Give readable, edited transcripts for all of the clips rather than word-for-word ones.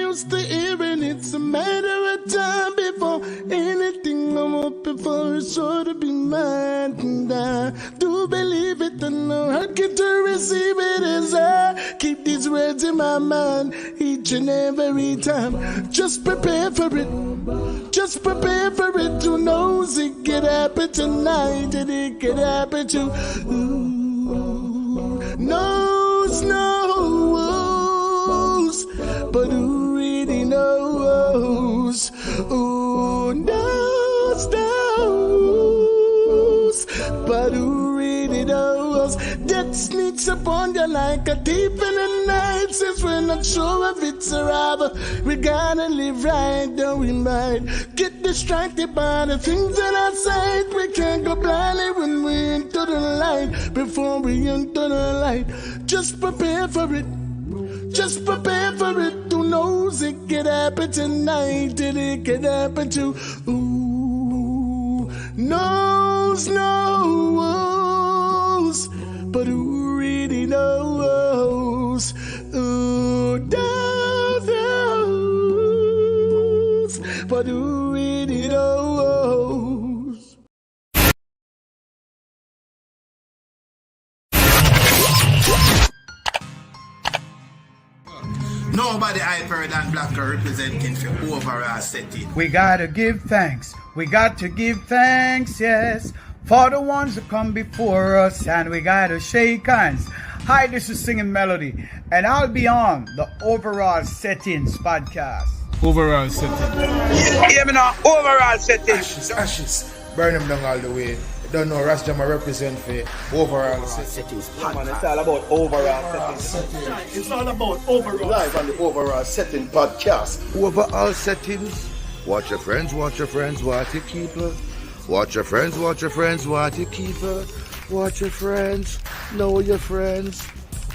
used to hear, and it's a matter of time before anything I'm hoping for is sure to be mine. And I do believe it, and I get to receive it as I keep these words in my mind each and every time. Just prepare for it. Just prepare for it. Who knows it could happen tonight, and it could happen to knows, but who really knows? Who knows, but who really knows? Death sneaks upon you like a thief in the night. Since we're not sure if it's arrival, we gotta live right, though we might get distracted by the things that are outside. We can't go blindly when we enter the light. Before we enter the light, just prepare for it. Just prepare for it. Who knows it could happen tonight, and it could happen to knows, but who really knows? Who knows, but who really knows? Nobody hyper than Blacker representing for overall setting. We gotta give thanks. We got to give thanks, yes, for the ones that come before us, and we gotta shake hands. Hi, this is Singing Melody, and I'll be on the Overall Settings podcast. Overall setting. Yeah, me know, overall settings. Ashes, burn them down all the way. Don't know, Rastama represent for overall settings. Man, it's all about overall settings. It's all about overall. Live on the overall setting podcast. Overall settings. Watch your friends, watch your friends, watch your keeper. Watch your friends, watch your friends, watch your keeper. Watch your friends, know your friends.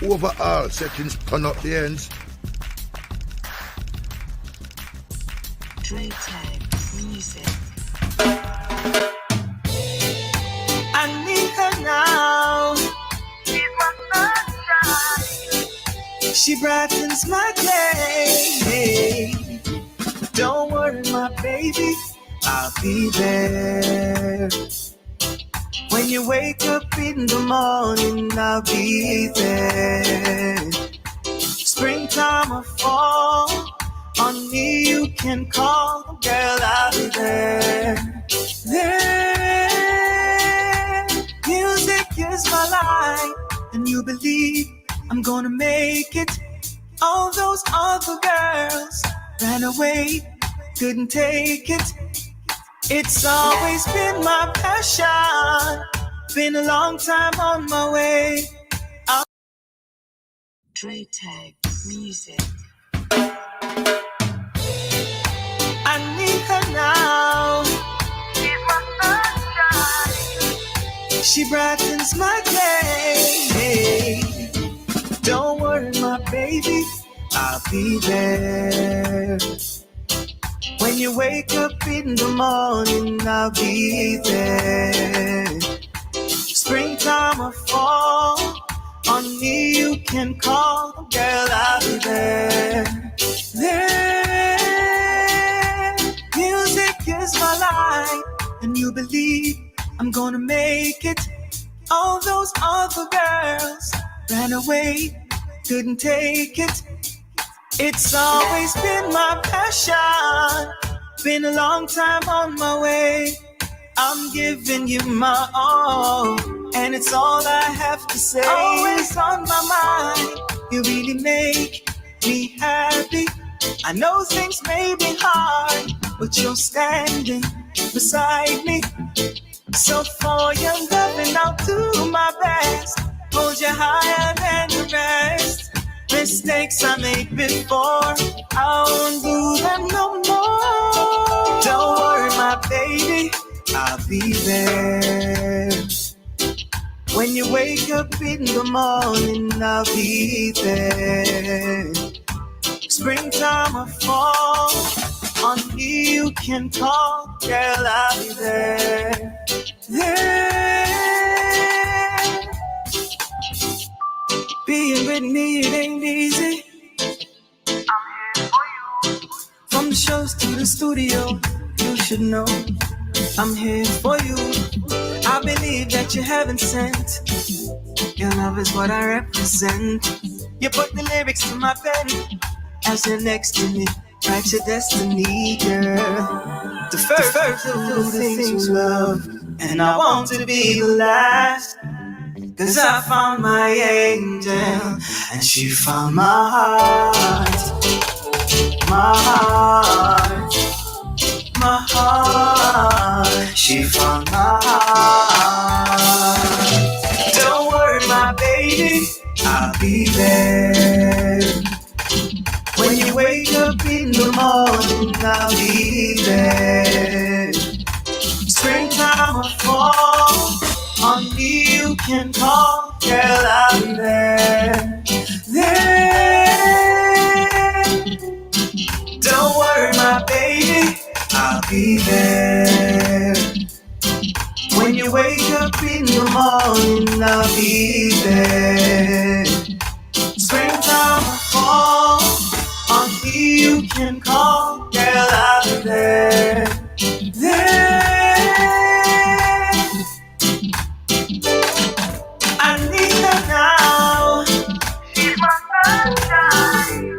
Overall settings, turn up the ends. Dre Tag Music. I need her now. She's my sunshine. She brightens my day. Don't worry, my baby, I'll be there. When you wake up in the morning, I'll be there. Springtime or fall, on me you can call, girl, I'll be there. There, music is my life, and you believe I'm gonna make it. All those other girls ran away, couldn't take it. It's always been my passion, been a long time on my way. Dre Tag Music. I need her now. She's my sunshine. She brightens my day. Don't worry, my baby, I'll be there. When you wake up in the morning, I'll be there. Springtime or fall, on me you can call, girl, I'll be there. There, music is my life, and you believe I'm gonna make it. All those other girls ran away, couldn't take it. It's always been my passion, been a long time on my way. I'm giving you my all, and it's all I have to say. Always on my mind, you really make me happy. I know things may be hard, but you're standing beside me. So for your loving, I'll do my best, hold you higher than the rest. Mistakes I made before, I won't do them no more. Don't worry, my baby, I'll be there. When you wake up in the morning, I'll be there. Springtime or fall, on me you can call, girl, I'll be there. There. Being with me, it ain't easy. I'm here for you. the studio, you should know I'm here for you. I believe that you haven't sent. Your love is what I represent. You put the lyrics to my pen as you're next to me. Write your destiny, girl. The first of the things you love, and I want to be the last. Cause I found my angel, and she found my heart. My heart, my heart. She found my heart. Don't worry, my baby, I'll be there. When you wake up in the morning, I'll be there. Springtime or fall, on me you can call, girl, I'll be there. Don't worry, my baby, I'll be there. When you wake up in the morning, I'll be there. Springtime or fall, on me you can call, girl, I'll be there. I need her now. She's my sunshine.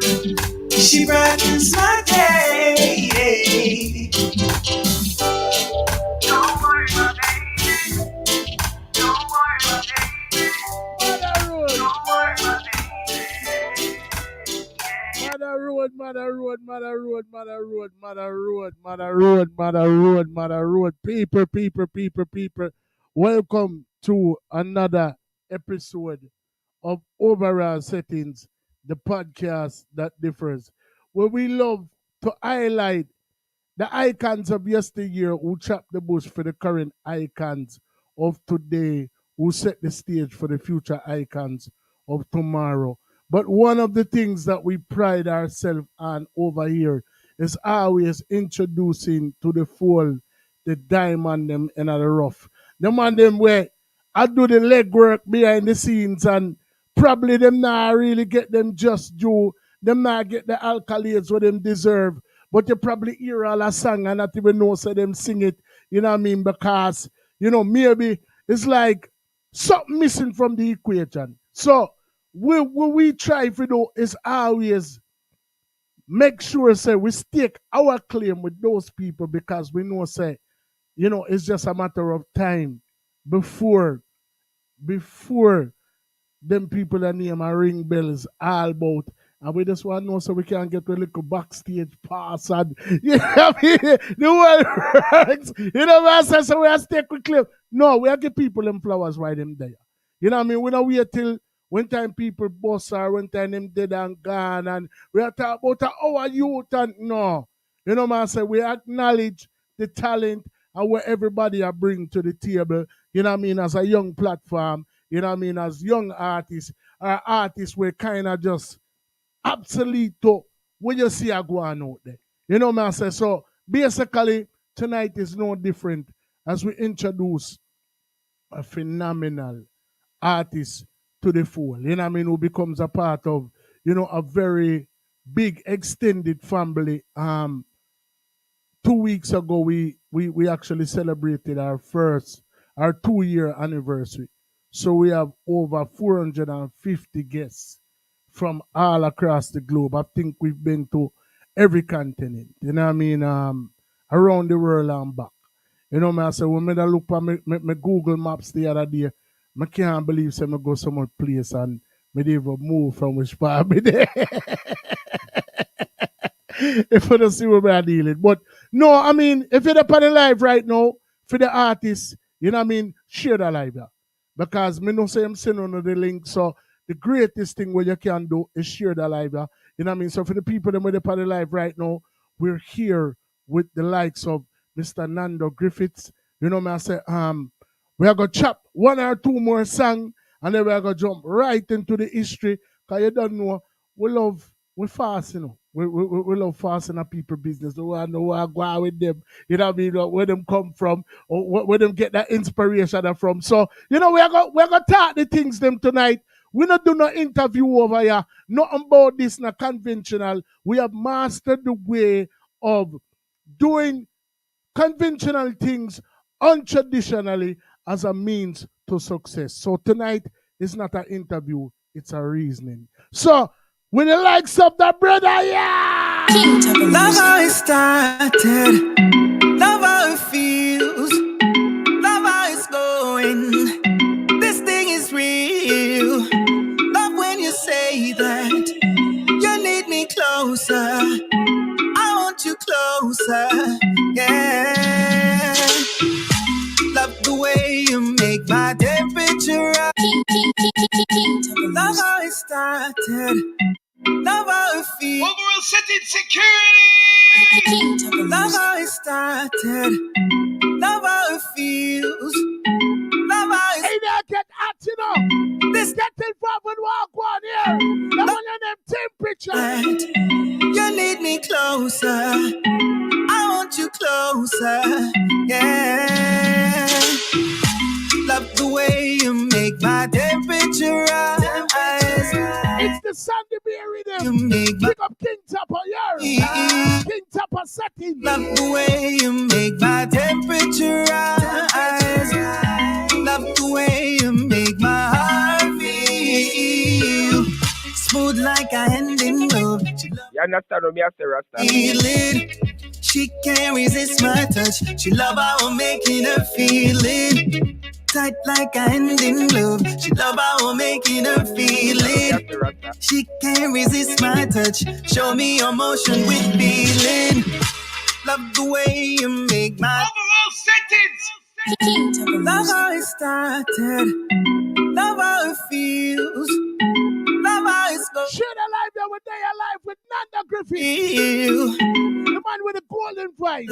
She brightens my day. Don't worry, my baby. Don't worry, my baby. Don't worry, my baby. Mother road, mother road, mother road, mother road, mother road, mother road, mother road, mother road. People. Welcome to another episode of Overall Settings, the podcast that differs, where we love to highlight the icons of yesteryear who chopped the bush for the current icons of today, who set the stage for the future icons of tomorrow. But one of the things that we pride ourselves on over here is always introducing to the fold the diamond them in the rough. The man them where I do the legwork behind the scenes and probably them not really get them just due. Them not get the accolades what them deserve. But you probably hear all a song and not even know so them sing it. You know what I mean? Because, maybe it's like something missing from the equation. So what we try to do is always make sure say we stake our claim with those people because we know say, it's just a matter of time before them people that name a ring bells all about. And we just want to know so we can get a little backstage pass and you know what I mean? The world works. You know what I say? So we have to stay quickly. No, we have to give people them flowers right them there. You know what I mean? We don't wait till when time people boss or when time them dead and gone and we are talking about our youth and no. You know what I say? We acknowledge the talent and what everybody are bring to the table. You know what I mean? As a young platform. You know what I mean? As young artists, our artists were kind of just obsolete to what you see are going out there. You know what I say? So basically, tonight is no different as we introduce a phenomenal artist to the fold. You know what I mean? Who becomes a part of, a very big extended family. 2 weeks ago, we actually celebrated our 2-year anniversary. So we have over 450 guests from all across the globe. I think we've been to every continent, you know what I mean, around the world and back. You know what I say, when I look at my Google Maps the other day, I can't believe I go some place and I even move from which part me there. If I don't see what I'm dealing. But no, I mean, if you're up on the live right now, for the artists, you know what I mean, share the live there. Because me no say I'm sending on the link. So the greatest thing what you can do is share the live. You know what I mean? So for the people that are on the live right now, we're here with the likes of Mr. Nando Griffiths. You know what I say? We are gonna chop 1 or 2 more songs and then we are gonna jump right into the history. Cause you don't know, we fast, We love fast in our people business. We want to know where I go out with them. You know what I mean? Where them come from or where them get that inspiration from. So, we're gonna talk the things them tonight. We not do no interview over here. Nothing about this not conventional. We have mastered the way of doing conventional things untraditionally as a means to success. So tonight is not an interview, it's a reasoning. So, with the likes of the brother, yeah! Love how it started, love how it feels, love how it's going. This thing is real. Love when you say that you need me closer. I want you closer, yeah. Love the way you make my temperature rise. Love how it started, love how it feels. Overall setting security. Love how it started, love how it feels. Love how it Hey, now get hot, you know. This get involved with walk one here. The one in them temperature. You need me closer. I want you closer. Yeah. Love the way you make my temperature rise. It's the Sandy Beer rhythm. You make my pick up King Topper here. King Topper setting. Love the way you make my temperature rise. Love the way you make my heart feel smooth like a hand in glove. You understand what me I say, Rasta? Feel it. She can't resist my touch. She love how I'm making her feel it. Tight like a hand in glove. She love how I'm making her feel it. She can't resist my touch. Show me your motion with feeling. Love the way you make my overall settings. Love how it started. Love how it feels. Love how it's going. Share the life there with Day Alive with Nando Griffiths. The man with the golden voice.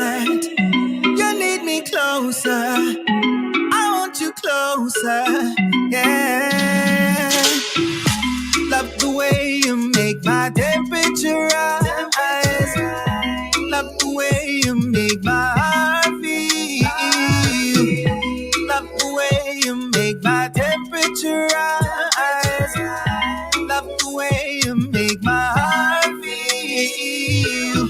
You need me closer. I want you closer. Yeah. Love the way you make my temperature rise. Love the way you make my heart feel. Love the way you make my temperature rise. Love the way you make my heart feel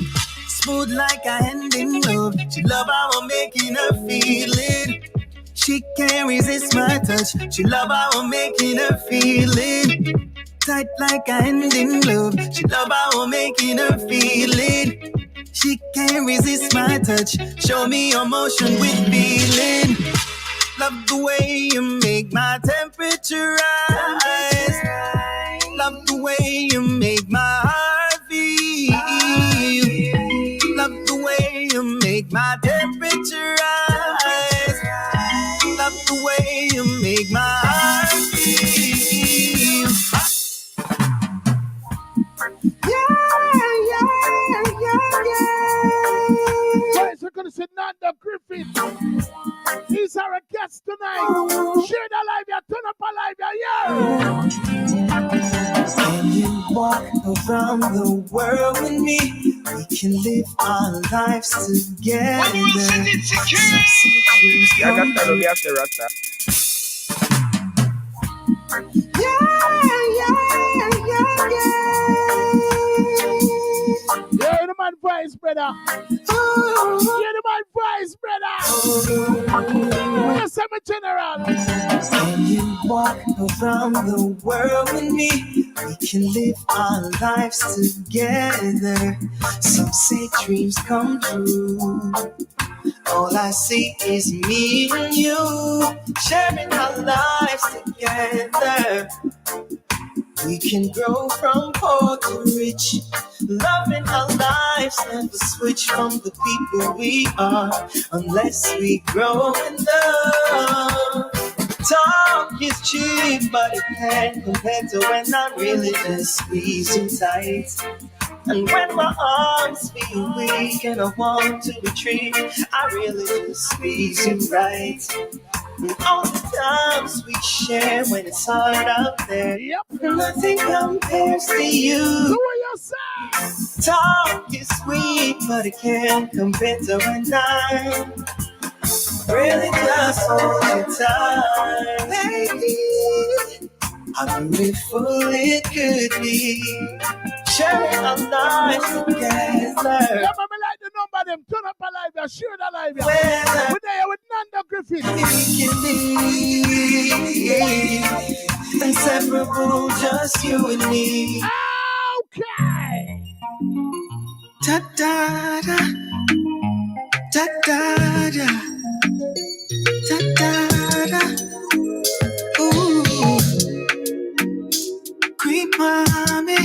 smooth like a hand in glove. She love how I'm making her feel it. She can't resist my touch. She love how I'm making her feel it. Tight like a hand in glove. She love how I'm making her feel it. She can't resist my touch. Show me your motion with feeling. Love the way you make my temperature rise. Love the way you make my heart feel. Love the way you make my temperature rise. Love the way you make my heart feel. Yeah. Guys, we're going to see Nando Griffiths. He's our guest tonight. Share the live, yeah. Turn up a live, yeah. When you walk around the world with me, we can live our lives together. Overall setting security. You understand what me I say, Rasta? Yeah, the man voice, brother. Yeah, the man voice, brother. Yes, I'm a general. When you walk around the world with me, we can live our lives together. Some say dreams come true. All I see is me and you, sharing our lives together. We can grow from poor to rich, loving our lives, never switch from the people we are, unless we grow in love. Talk is cheap, but it can't compare to when I really just squeeze you tight. And when my arms feel weak and I want to retreat, I really just squeeze you right. And all the times we share when it's hard out there, nothing compares to you. Do what you say. Talk is sweet, but it can't compare to when I really just hold you tight. Baby, how beautiful it could be, sharing our lives together. Remember, like the number them. Turn up a Live, share the live. Yeah. Well, We're there with Nando Griffiths. we can be inseparable, just you and me. Okay. Da da da, da da da, da da da. Ooh, creep mommy,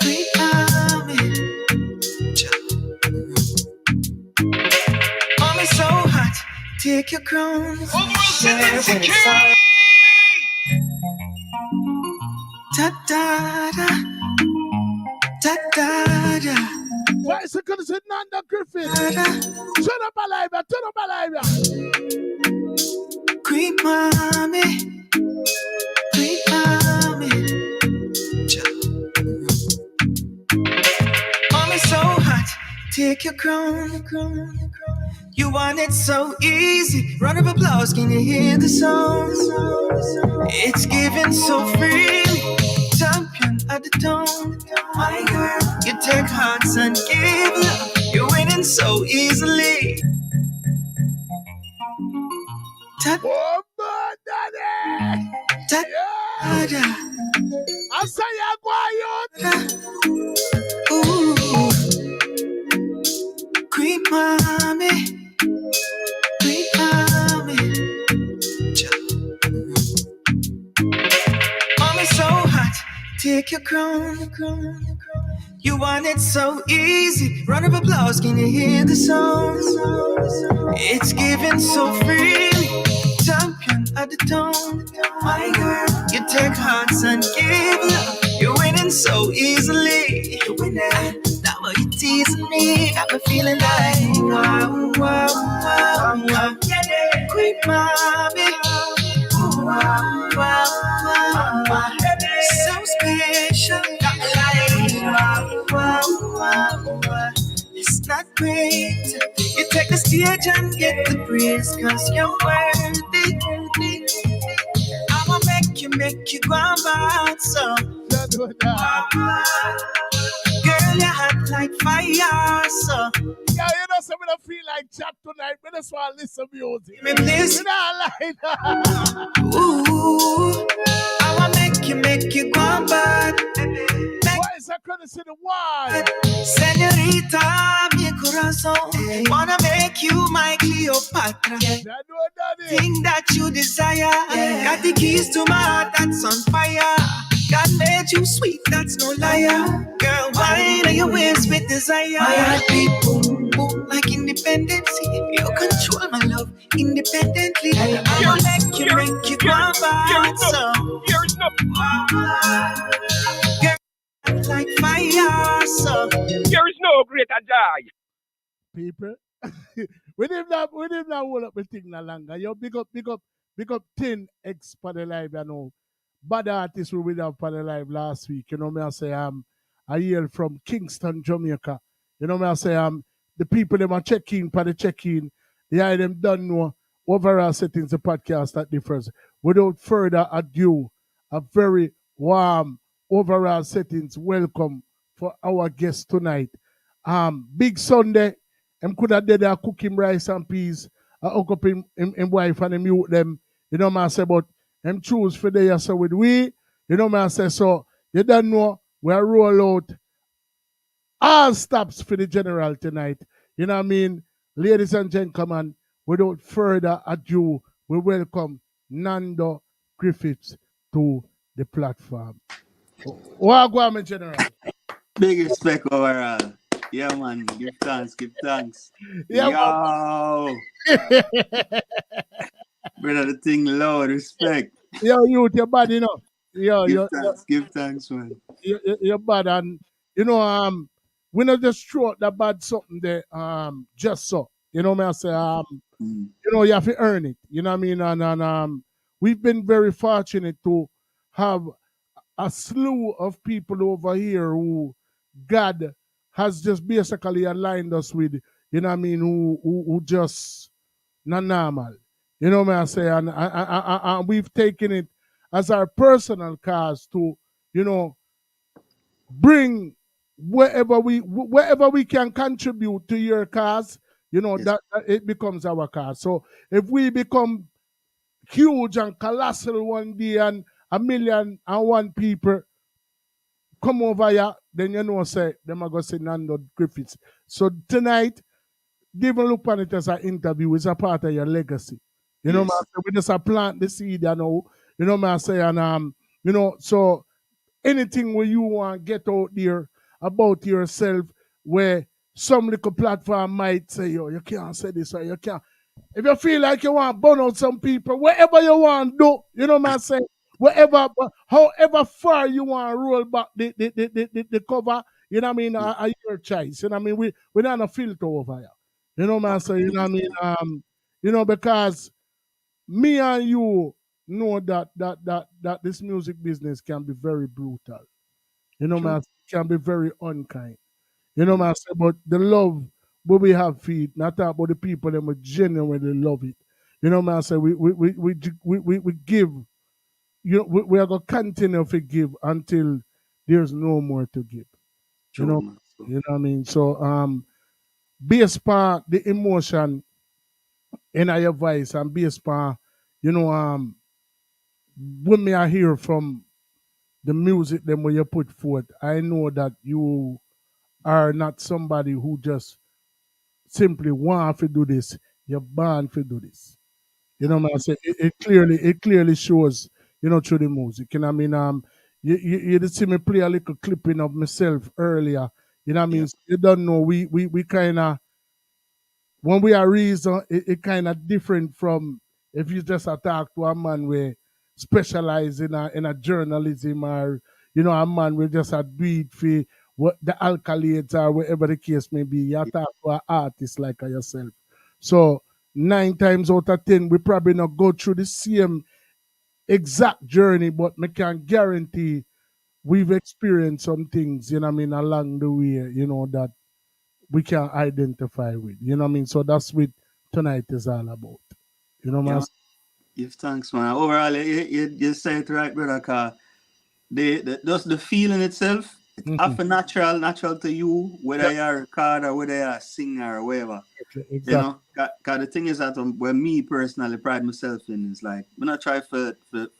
creep mommy. Mommy so hot, take your crowns. Share when it's all. Da da da, da da da. Why is it going to say Nando Griffiths? Turn up a live, turn up a live. Creep mommy, creep mommy. Mommy so hot, take your crown. You want it so easy. Round of applause, can you hear the song? It's given so freely. Champion at the tone. My girl, you take hearts and give love. You're winning so easily. Oh, man, daddy. Yeah. I say you. Ooh, creep mommy, creep mommy. Mommy so hot, take your crown. You want it so easy. Round of applause, can you hear the song? It's given so freely. Champion at the tone. My girl, you take hearts and give love. You're winning so easily. You're winning. Now you're teasing me. Got me feeling like wow, wow, wow, wow. Quick mommy. Wow, wow, wow. So special. Got me like wow, wow, wow, wow. It's not great. You take the stage and get the praise, cause you're worthy. I'ma make you go out, so girl, you hot like fire, so yeah, you know, so we don't feel like chat tonight. We just want to listen to music. me please. We don't like that. Ooh, I'ma make you go bad. Why is that going to see the why? Senorita, mi corazón, wanna make you my Cleopatra. Thing that you desire, got the keys to my heart that's on fire. God made you sweet, that's no liar. Girl, why are your waist with desire? My heart beat boom, boom, like independence. You control my love independently. I'll make you go back, so girl, like fire, so There is no greater joy. People, we didn't hold up the thing no longer. Yo, big up 10 X for the live, you know. Bad artists we with up for the live last week. You know me, I say I hail from Kingston, Jamaica. You know me, I say the people them are checking for the check-in. Yeah, them done know overall settings the podcast that differs. Without further ado, a very warm overall settings welcome for our guest tonight. Big Sunday, could have did cook him rice and peas, hook up him wife and mute them. You know me, I say, but choose for the year so with we, you know me, I say, so you don't know, we'll roll out all stops for the general tonight. You know what I mean? Ladies and gentlemen, without further ado, we welcome Nando Griffiths to the platform. What go on, my general? Big respect overall. Yeah, man. Give thanks. Yeah, yo. Brother, the thing loud, respect. Yo, you, your body, you know. Yo, give thanks, man. You're bad, and you know, we not just throw out the bad something there, just so. You know me, I say, you know, you have to earn it. You know what I mean? And we've been very fortunate to have a slew of people over here who God has just basically aligned us with, you know what I mean, who just not normal. You know what I say? And we've taken it as our personal cause to, you know, bring wherever we can contribute to your cause, Yes. that it becomes our cause. So if we become huge and colossal one day and 1,000,001 people come over here, then say them are gonna say Nando Griffiths. So tonight, give a look on it as an interview. It's a part of your legacy. You know, yes. We just plant the seed, you know, I say, and so anything where you want to get out there about yourself, where some little platform might say, yo, you can't say this or you can't. If you feel like you want to burn out some people, whatever you want to do, you know what I'm saying? However far you want to roll back the cover, you know what I mean, are your choice. You know what I mean? We're not a filter over here. You know what I'm saying? You know what I mean? Because me and you know that this music business can be very brutal. You know, man, can be very unkind. You know, man, but the love what we have feed, not that about the people that would genuinely love it. You know, man, we give. You know, we are gonna continue to give until there's no more to give. You know what I mean? So based upon the emotion in your voice and based upon, when me I hear from the music them when you put forth, I know that you are not somebody who just simply want to do this. You're born to do this. You know what I say? It clearly shows, through the music. You know what I mean? You did see me play a little clipping of myself earlier. You know what I mean? So you don't know, we kind of, when we are reason, it kind of different from if you just talk to a man where specialize in a journalism, or a man will just do it for what the accolades or whatever the case may be. You talk to an artist like yourself. So 9 times out of 10, we probably not go through the same exact journey, but I can guarantee we've experienced some things, along the way, that we can identify with. You know what I mean? So that's what tonight is all about. You know, man? Yes, thanks, man. Overall, you say it right, brother, because just the feeling itself, it's often natural to you, whether you're a recorder, whether you're a singer or whatever. Exactly. Because the thing is that when me personally pride myself in is like, I'm not try for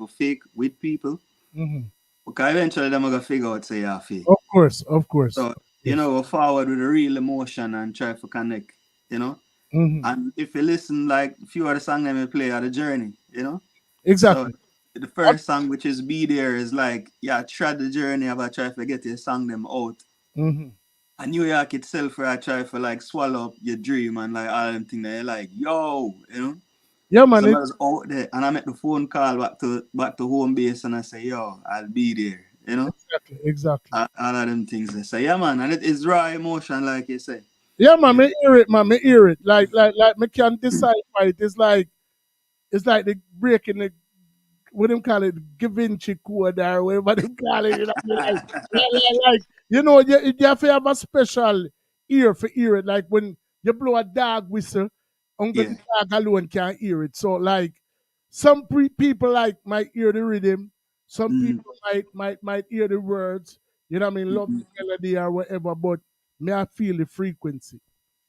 fake with people. Because eventually they're going to figure out say you're fake. Of course. So, go forward with a real emotion and try to connect, And if you listen, like, a few of the songs that we play are the journey, Exactly. So the first song, which is Be There, is like, tread the journey about try to get your song them out. And New York itself, where I try to like swallow up your dream and like all them things that you're like, yo, Yeah, man. So I was out there and I make the phone call back to home base and I say, yo, I'll be there, Exactly. All of them things. I say, yeah, man, and it is raw emotion, like you say. Yeah, man, me hear it. Like me can decipher it. It's like the breaking the, what them call it, Da Vinci Code or whatever they call it. You have to have a special ear for hear it. Like when you blow a dog whistle, only the dog alone can't hear it. So like some people like might hear the rhythm, some people might hear the words. You know what I mean? Love the melody or whatever, but me I feel the frequency.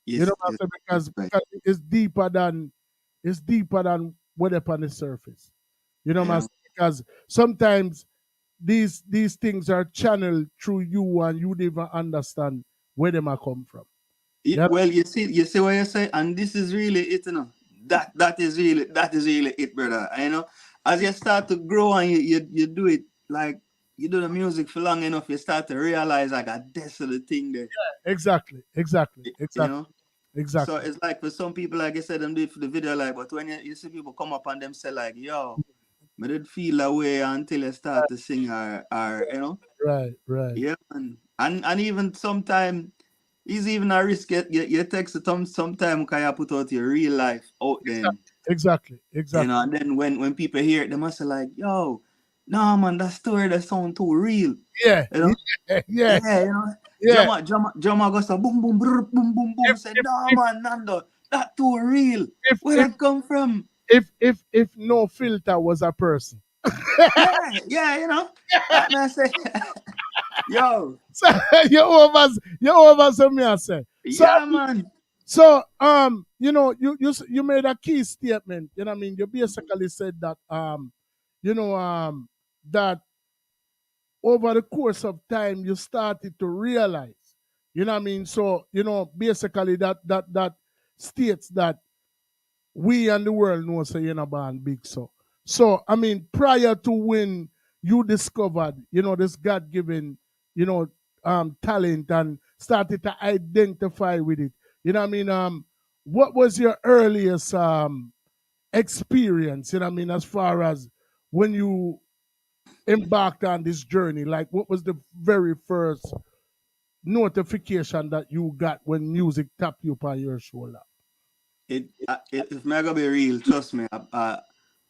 Yes, you know what I'm saying? Because it's deeper than what up on the surface. You know what I'm saying? Because sometimes these things are channeled through you and you never understand where they might come from. Well, you see what you say, and this is really it, That is really it, brother. As you start to grow and you do it, like you do the music for long enough, you start to realize like that's the thing there. Yeah, exactly. Exactly. So it's like for some people, like I said, them do it for the video, like, but when you see people come up and them say like, yo, I didn't feel that way until you start to sing or Right. Yeah, and even sometimes it's even a risk you text sometime because you put out your real life out there. Exactly. And then when people hear it, they must say like, yo, no man, that story that sound too real. Yeah. Drummer goes boom boom brr, boom boom boom. Say, no man, Nando, that too real. Where that come from? If no filter was a person. yeah. That man say, yo. So, you over some me I say. Yeah, man. So, you made a key statement. You know what I mean? You basically said that, you know, that over the course of time you started to realize. You know what I mean? So, basically that states that we and the world know say you're not born big. So I mean, prior to when you discovered, this God given, talent and started to identify with it, you know what I mean? What was your earliest experience, you know what I mean, as far as when you embarked on this journey? Like, what was the very first notification that you got when music tapped you upon your shoulder? If me gonna be real, trust me.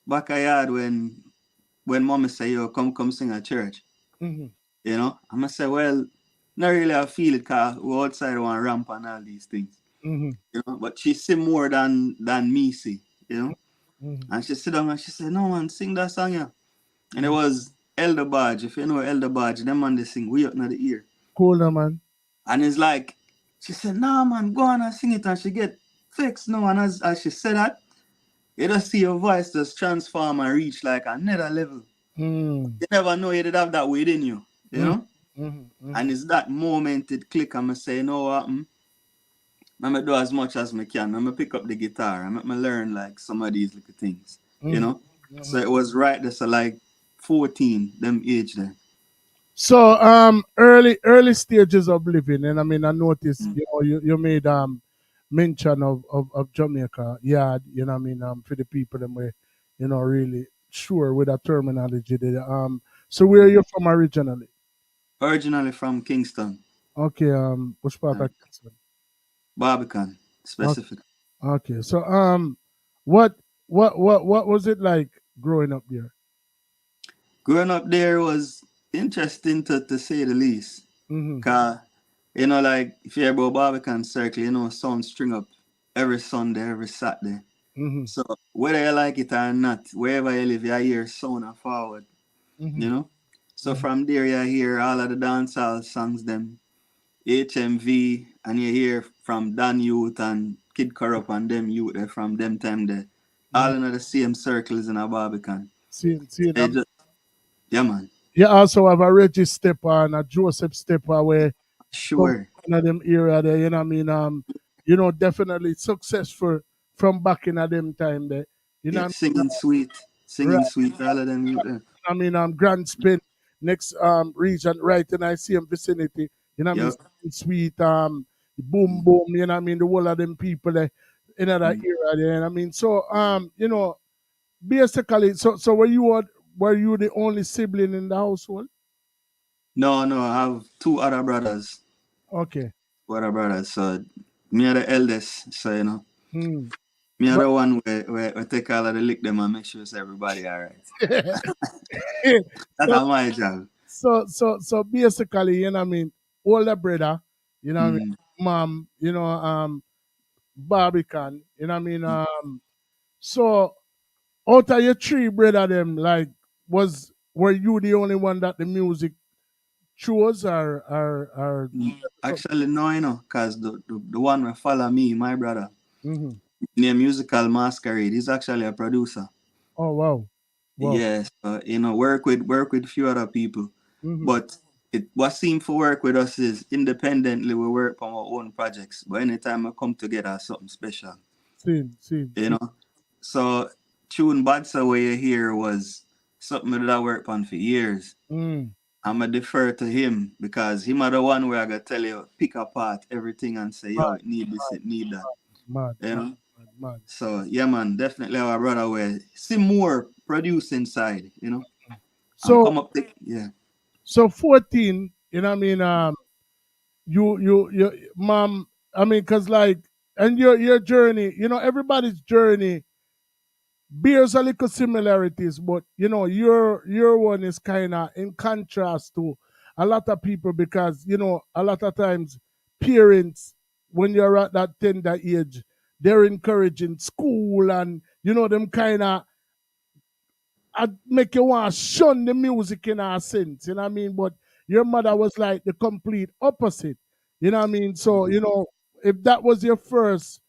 Back a yard when mommy say, "Yo, come sing at church," Mm-hmm. I'm gonna say, well, not really. I feel it, cause we outside one ramp and all these things, Mm-hmm. But she see more than me see, Mm-hmm. And she sit down and she said, "No man, sing that song, yeah." And it was Elder Badge. If you know Elder Badge, them man they sing way up in the ear. Cool, man. And it's like, she said, "Nah, man, go on and sing it." And she get fixed now. And as she said that, you just see your voice just transform and reach like another level. Mm. You never know you did have that within you, you know? Mm-hmm. And it's that moment it click and I say, you know what? I'm gonna do as much as I can. I'm gonna pick up the guitar. I'm gonna learn like some of these little things, So it was right there, so like 14, them age there. So early stages of living, and I mean I noticed you made mention of Jamaica. Yeah, I mean for the people that were, really sure with that terminology there. So where are you from originally? Originally from Kingston, Okay, which part of Kingston? Barbican, Okay, specific. okay. So what what was it like growing up there? Growing up there was interesting to say the least. Mm-hmm. Cause, like if you hear about Barbican Circle, sound string up every Sunday, every Saturday. Mm-hmm. So whether you like it or not, wherever you live, you hear sound and forward, Mm-hmm. you know? So from there you hear all of the dancehall songs them, HMV, and you hear from Dan Youth and Kid Corrupt and them youth there from them time there. All in the same circles in a Barbican. Seeing So yeah man. you also have a Reggie Stepper and a Joseph Stepper where from Sure. one of them area there, you know what I mean? Definitely successful from back in a them time there. You know Yeah, what singing sweet. I mean? Singing sweet, all of them youth there. I mean, Grand Spin, next region, right in I see vicinity. You know what I mean? Yep. Sweet, boom boom, you know what I mean? The whole of them people there in that Mm. era there. And I mean, so basically, so were you the only sibling in the household? No, I have two other brothers. Okay. So me are the eldest. So Hmm. me are But the one where take all of the lick them and make sure everybody alright. That's so, my job. so basically, you know what I mean, older brother, you know what I mean, Mm. mom, Barbican, you know what I mean, so out of your three brother them, like, were you the only one that the music chose or Actually, no, cause the one who follow me, my brother, mm-hmm. named Musical Masquerade, he's actually a producer. Oh wow. Yes, work with few other people, Mm-hmm. but what seemed for work with us is independently we work on our own projects. But anytime we come together, something special, Seen. you know. So tune Badsa where you hear was something that I worked on for years. Mm. I'ma defer to him because him are the one where I gotta tell you pick apart everything and say, yo, Mad, it need this, it need that. mad, You mad, know? mad. So yeah man, definitely our brother where see more produce inside, and So come up yeah. so 14, you know what I mean, you mom, I mean, cause like, and your journey, everybody's journey bears a little similarities, but your one is kind of in contrast to a lot of people because a lot of times parents, when you're at that tender age, they're encouraging school and them kind of make you want to shun the music in a sense, But your mother was like the complete opposite, you know what I mean? So if that was your first,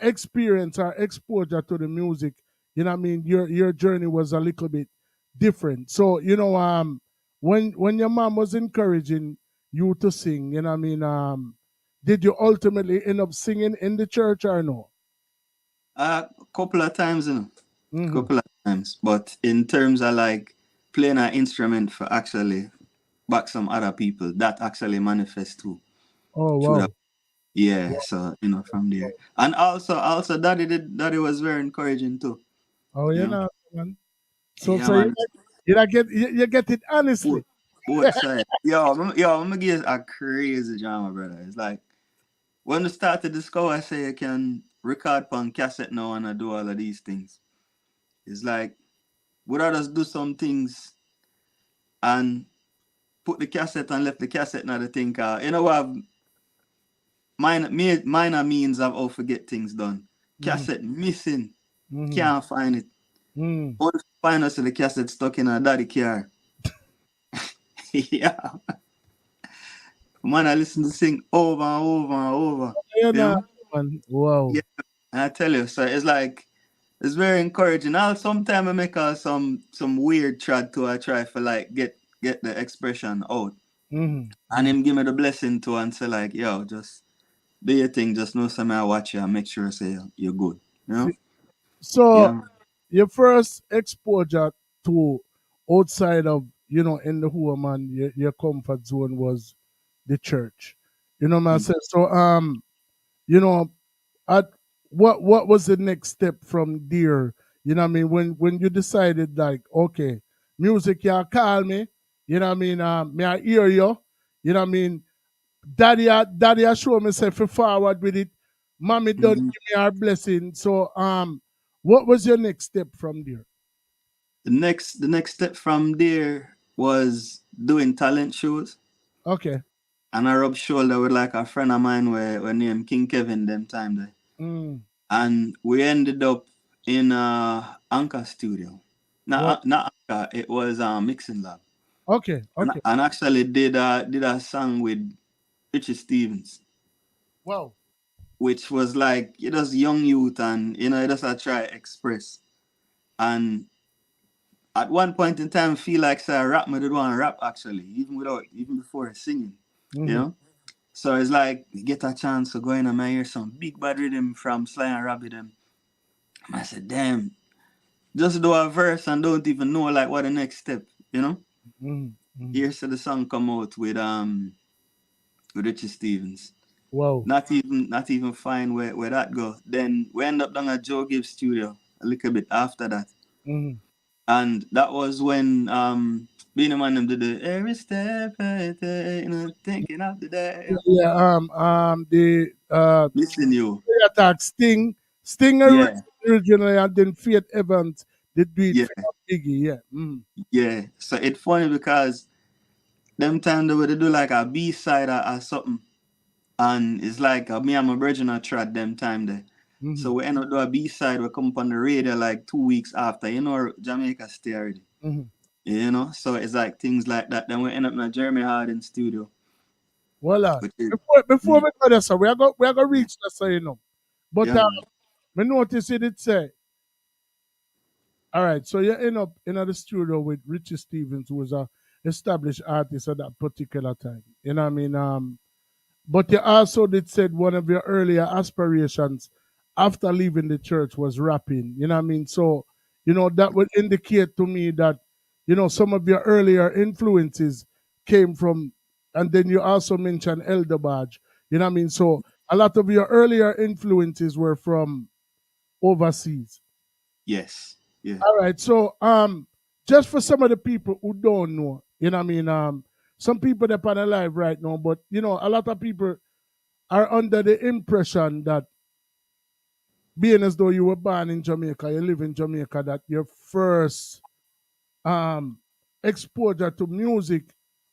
experience or exposure to the music, your journey was a little bit different. So, when your mom was encouraging you to sing, did you ultimately end up singing in the church or no? A couple of times, Mm-hmm. couple of times. But in terms of like playing an instrument for actually back some other people, that actually manifests too. Oh Through wow. that. Yeah, so from there. And also daddy was very encouraging too. Oh, You know? man. So Yeah, you man. you get it honestly. Both, both sides. I'm gonna give a crazy drama, brother. It's like when I start to discover, I say I can record on cassette now and I do all of these things. It's like would I just do some things and put the cassette and left the cassette and the thing. What minor means of how forget things done. Mm-hmm. Cassette missing. Mm-hmm. Can't find it. Mm. Only find us the cassette stuck in a daddy car. Yeah. Man, I listen to sing over and over and over. You You know, know? man. Wow. Yeah. And I tell you, so it's like it's very encouraging. I'll sometimes I make some weird trad to I try for like get the expression out. And Mm-hmm. him give me the blessing to and say like, yo, just do your thing, just know something I watch you and make sure I say you're good. You know? So Yeah. your first exposure to outside of in the home and your comfort zone was the church. Man. Mm. Say so. You know, at what was the next step from there? When you decided like, okay, music, you call me. Me I hear you. You know what I mean? Daddy show me say for forward with it. Mommy don't Mhm. give me our blessing. So what was your next step from there? The next step from there was doing talent shows. Okay. And I rubbed shoulder with like a friend of mine where named King Kevin them time there. Mm. And we ended up in Anchor studio. What? Not Anchor, it was mixing lab. Okay. And, Okay. and actually did a song with Richie Stevens, Wow. which was like it was young youth and it just a try express. And at one point in time feel like say rap me did want rap actually, even before singing. You Mm-hmm. know? So it's like you get a chance to go in and I hear some big bad rhythm from Sly and Robbie them. And I said, damn, just do a verse and don't even know like what the next step, you know? Mm-hmm. Here's the song come out with Richie Stevens. Wow. Not even fine where that go. Then we end up down at Joe Gibbs studio a little bit after that. Mm-hmm. And that was when being a man them did the every step thinking of the day. Yeah. The Listen you. attack Sting Yeah, originally, and then Faith Evans did do it yeah, for Biggie. Yeah. Mm. yeah. So it's funny because them time they would do like a B side or something. And it's like me and my virgin are tried them time there. Mm-hmm. So we end up do a B side, we come up on the radio like 2 weeks after. Jamaica stay already. Mm-hmm. So it's like things like that. Then we end up in a Jeremy Hardin studio. Voila. Which is Before mm, we go there, so we are gonna yeah, reach that, so But yeah, man. me notice it say, all right, so you end up in the studio with Richie Stevens, who was a established artist at that particular time. You know what I mean? But you also did said one of your earlier aspirations after leaving the church was rapping. You know what I mean? So, that would indicate to me that, some of your earlier influences came from, and then you also mentioned Elder Badge. You know what I mean? So a lot of your earlier influences were from overseas. Yes. Yeah. All right. So just for some of the people who don't know, some people that are alive right now, but a lot of people are under the impression that being as though you were born in Jamaica, you live in Jamaica, that your first um, exposure to music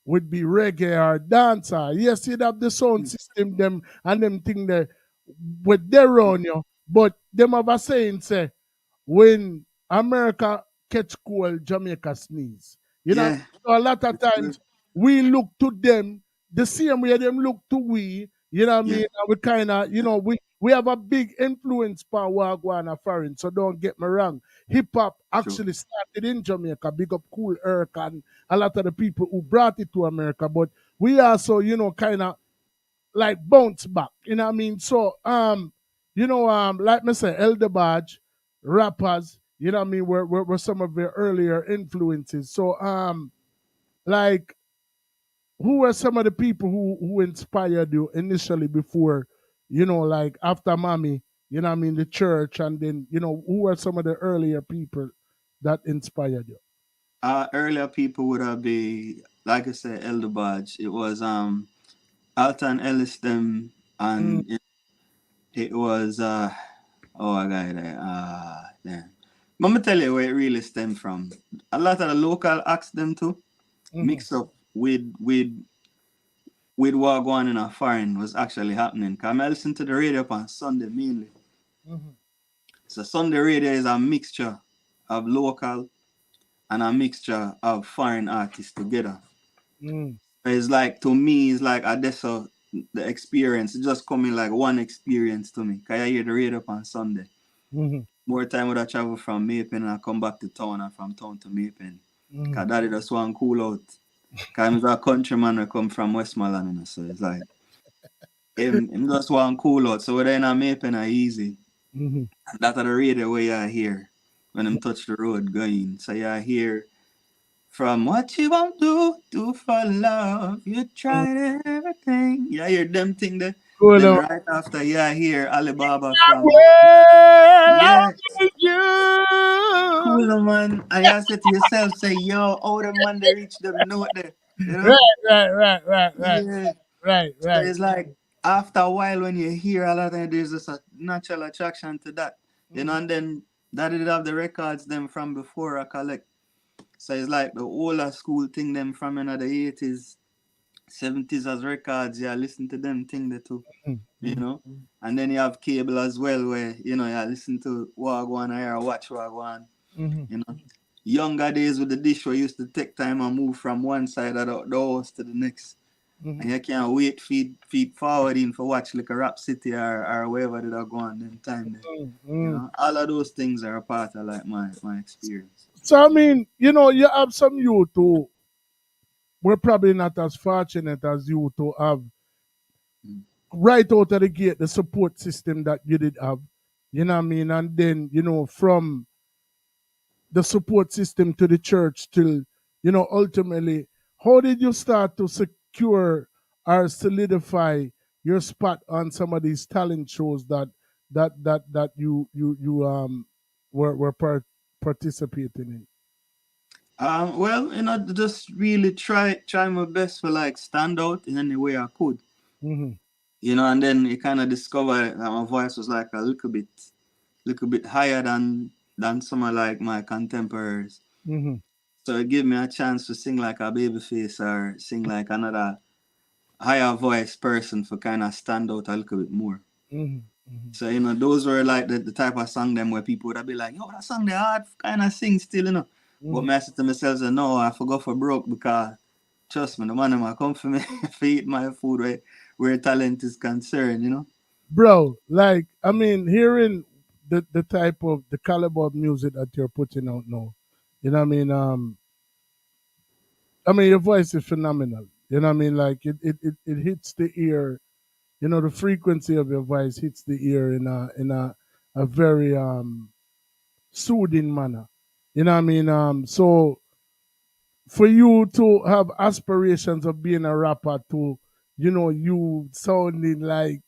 would be reggae or dancer. Yes, you'd have the sound system, them and them thing there with their own you, but them have a saying say when America catch cold, Jamaica sneeze. Yeah. So a lot of It's true. times we look to them the same way them look to we. You know what I Yeah, mean? And we kind of, we have a big influence for Wagwana foreign, so don't get me wrong. Hip hop true. actually started in Jamaica, big up Cool Herc and a lot of the people who brought it to America, but we also, kind of like bounce back. You know what I mean? So like me say, Elder Badge, rappers, you know what I mean, were some of their earlier influences. So like who were some of the people who inspired you initially before, like after mommy, you know what I mean, the church, and then, who were some of the earlier people that inspired you? Earlier people would have be like I said, Elder Badge. It was Alton Ellis them, Mm, and it was oh I got it. Damn. But I'm gonna tell you where it really stemmed from. A lot of the local acts them too, mhm, mix up with what going in a foreign was actually happening. Cause I listen to the radio on Sunday mainly. mhm, So Sunday radio is a mixture of local and a mixture of foreign artists together. mm, It's like to me, it's like I guess the experience. It just coming like one experience to me. Cause I hear the radio on Sunday. mhm, More time would I travel from Mapen and I come back to town and from town to Mapen. mhm. Cause daddy just want cool out. Cause I'm a countryman I come from Westmoreland, so it's like him just want cool out. So whether in a Mapen are easy. Mhm. That are the radio where you hear when them touch the road going. So you hear from what you won't do for love, you tried everything. You hear them thing there. Cool. Then right after you hear Alibaba from Well, I yeah, need you. cool man. And you say to yourself, say, yo, how the man they reach them note there. You know? Right, right, right, right, right, Yeah. right, So right. it's like after a while when you hear a lot of there's just a natural attraction to that. You know, and then that did have the records them from before I collect. So it's like the older school thing them from the 80s, 70s as records, yeah, listen to them thing there too. You Mhm, know? And then you have cable as well where, you listen to Wagwan or watch Wagwan, mhm, you know. Younger days with the dish we used to take time and move from one side of the house to the next. mhm, And you can't wait feed forward in for watch like a Rap City or wherever did I go on them time then. mhm, You mhm. know, all of those things are a part of like my experience. So I mean, you have some youth who we're probably not as fortunate as you to have Mm. right out of the gate the support system that you did have. You know what I mean? And then, from the support system to the church till, ultimately, how did you start to secure or solidify your spot on some of these talent shows that you were participating in? Well, just really try my best for like stand out in any way I could. Mm-hmm. And then you kind of discover that my voice was like a little bit higher than some of like my contemporaries. Mm-hmm. So it gave me a chance to sing like a babyface or sing like another higher voice person for kind of stand out a little bit more. Mm-hmm. So, those were like the type of song them where people would be like, yo, that song they hard kind of sing still. But Mm-hmm. me I said to myself, say, no, I forgot for broke because trust me, the man them come for me for eat my food where talent is concerned. Bro, like, I mean, hearing the type of the caliber of music that you're putting out now, you know what I mean? Your voice is phenomenal. You know what I mean? Like it hits the ear. The frequency of your voice hits the ear in a very soothing manner. You know what I mean? So for you to have aspirations of being a rapper to, you sounding like,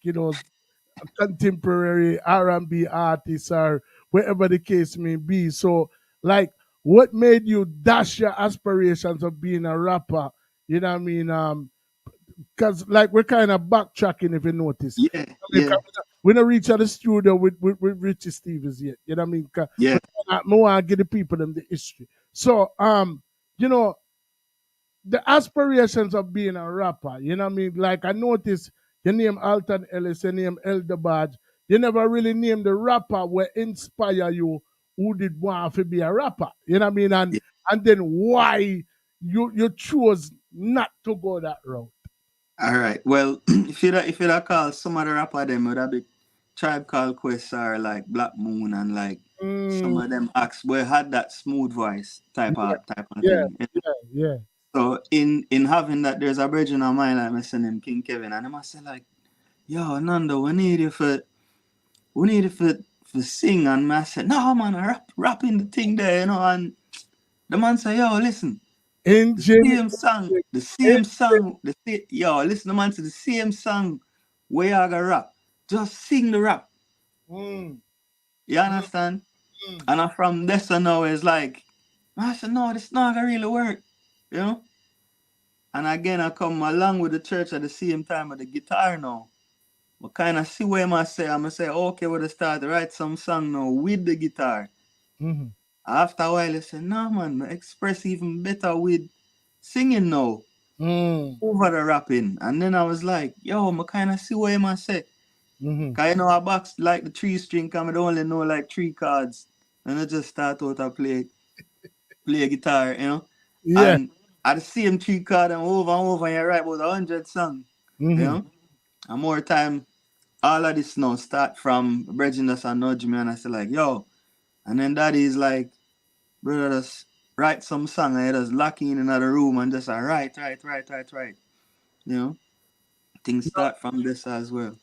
contemporary R&B artist or wherever the case may be. So, like, what made you dash your aspirations of being a rapper? You know what I mean? Because like we're kind of backtracking if you notice. Yeah, We yeah, don't reach out the studio with Richie Stevens yet. You know what I mean? 'Cause yeah. I want to give the people them the history. So, you know, the aspirations of being a rapper. You know what I mean? Like I noticed your name Alton Ellis, your name Elder Badge. You never really named the rapper where inspire you who did want to be a rapper. You know what I mean? And then why you chose not to go that route. All right. Well, if you call some of the rapper them would have be Tribe Called Quest or like Black Moon and like some Mm, of them acts where had that smooth voice type of yeah, thing. yeah, yeah. So in having that, there's a virgin of mine like I say him King Kevin, and I must say like, yo Nando, we need you for sing, and I said, no man, I rapping the thing there, and the man say, yo, listen. In The Jimmy, same song, the in same song, yo, listen, man, to the same song where you gonna rap. Just sing the rap. mm, You understand? mm. And from this on now, it's like, I said, no, this not gonna really work. You know? And again, I come along with the church at the same time with the guitar now. But kind of see where I'm gonna say, okay, we'll start to write some song now with the guitar. Mm-hmm. After a while, I said, no, man, express even better with singing now. Mm, Over the rapping. And then I was like, yo, I kind of see what him a say. mm-hmm. Because I know I box like the 3 string, because I don't only know like 3 chords. And I just start out to play guitar. Yeah. And at the same 3 chord and over, and you write about 100 songs. You Mm-hmm. know? And more time, all of this now start from Bridging us and nudge me, and I say like, yo. And then daddy's like, brother, just write some song, and I just lock in another room and just write. You know? Things start from this as well.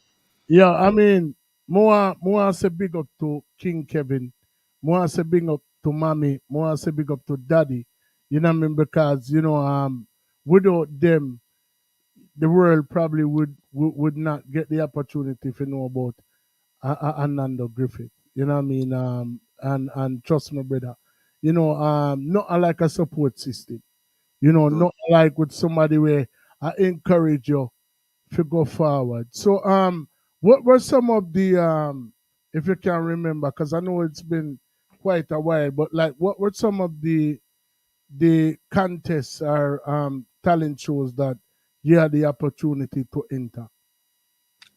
Yeah, I mean, more say big up to King Kevin, more say big up to mommy, more say big up to daddy. You know what I mean? Because without them, the world probably would not get the opportunity to know about Nando Griffith. You know what I mean? And trust me, brother. Not like a support system. So, Not like with somebody where I encourage you to go forward. So, what were some of the if you can remember, because I know it's been quite a while, but like, what were some of the contests or talent shows that you had the opportunity to enter?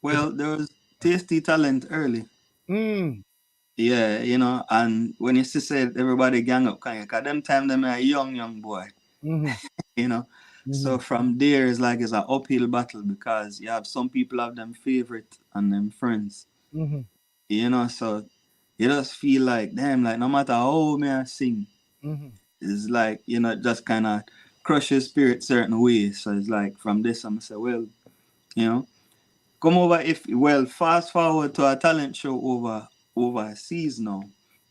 well, there was tasty talent early. Mm, Yeah, and when you see said everybody gang up, kind of, cause them time them a young boy, mm-hmm, you know. mm-hmm, So from there it's like it's an uphill battle because you have some people have them favorite and them friends, mm-hmm, So you just feel like damn, like no matter how me I sing, mm-hmm. it's like it just kind of crush your spirit certain ways. So it's like from this I'm say, well, you know. Come over if well, fast forward to a talent show overseas now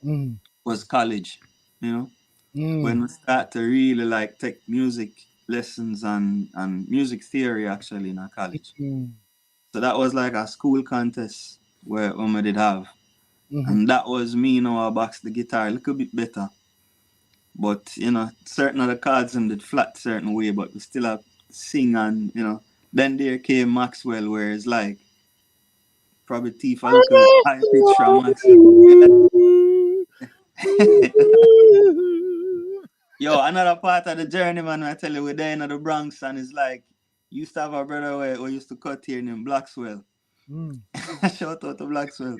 Mm, was college, you know, mm, when we start to really like take music lessons and music theory actually in our college. mm, So that was like a school contest where we did have. mhm. And that was me, I box the guitar a little bit better. But, certain other cards in did flat certain way, but we still have sing and. Then there came Maxwell where it's like probably teeth a little high pitch from Maxwell. Yo, another part of the journey, man, I tell you, we're there in the Bronx, and it's like, used to have a brother who used to cut here named Blackswell. Mm. Shout out to Blackswell.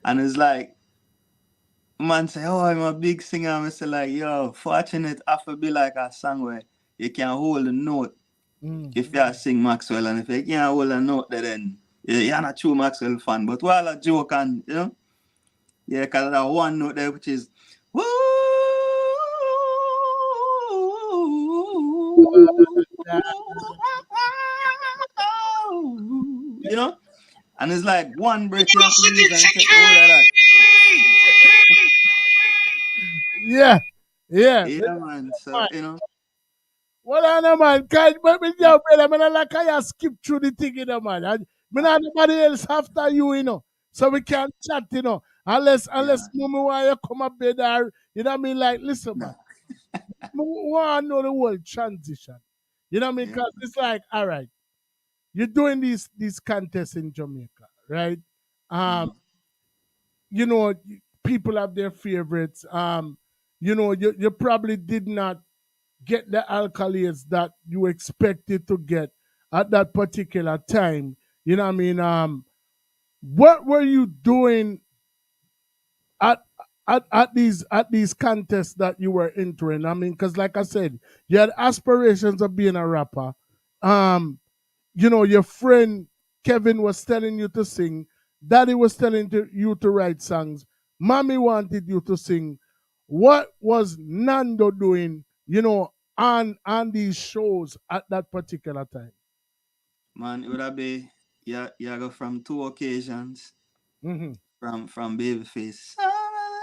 And it's like, man say, oh, I'm a big singer. I say like, yo, fortunate have to be like a song where you can hold a note Mm. if you sing Maxwell, and if you can't hold a note, then you're not true Maxwell fan. But while a joke and, yeah, because that one note there, which is, woo, you know? And it's like one breath you have to use and take all of that. Yeah, yeah. Yeah, man. So, Well, I know, man. Can't but me now, brother. Man, like I skip through the thing, man. Me not nobody else after you. So we can't chat, Unless yeah, mommy want you come up bed or, you know what I mean? Like, listen, man. nah, Me want to know the whole transition. You know what I mean? yeah. Because it's like, all right, you're doing these contests in Jamaica, right? Um, Mhm. you know, people have their favorites. You probably did not get the accolades that you expected to get at that particular time. You know what I mean? What were you doing at at these contests that you were entering? I mean, because like I said, you had aspirations of being a rapper. Um, your friend Kevin was telling you to sing, Daddy was telling you to write songs, Mommy wanted you to sing. What was Nando doing, on these shows at that particular time? Man, it would have be you go from two occasions Mm-hmm. from Babyface. Summer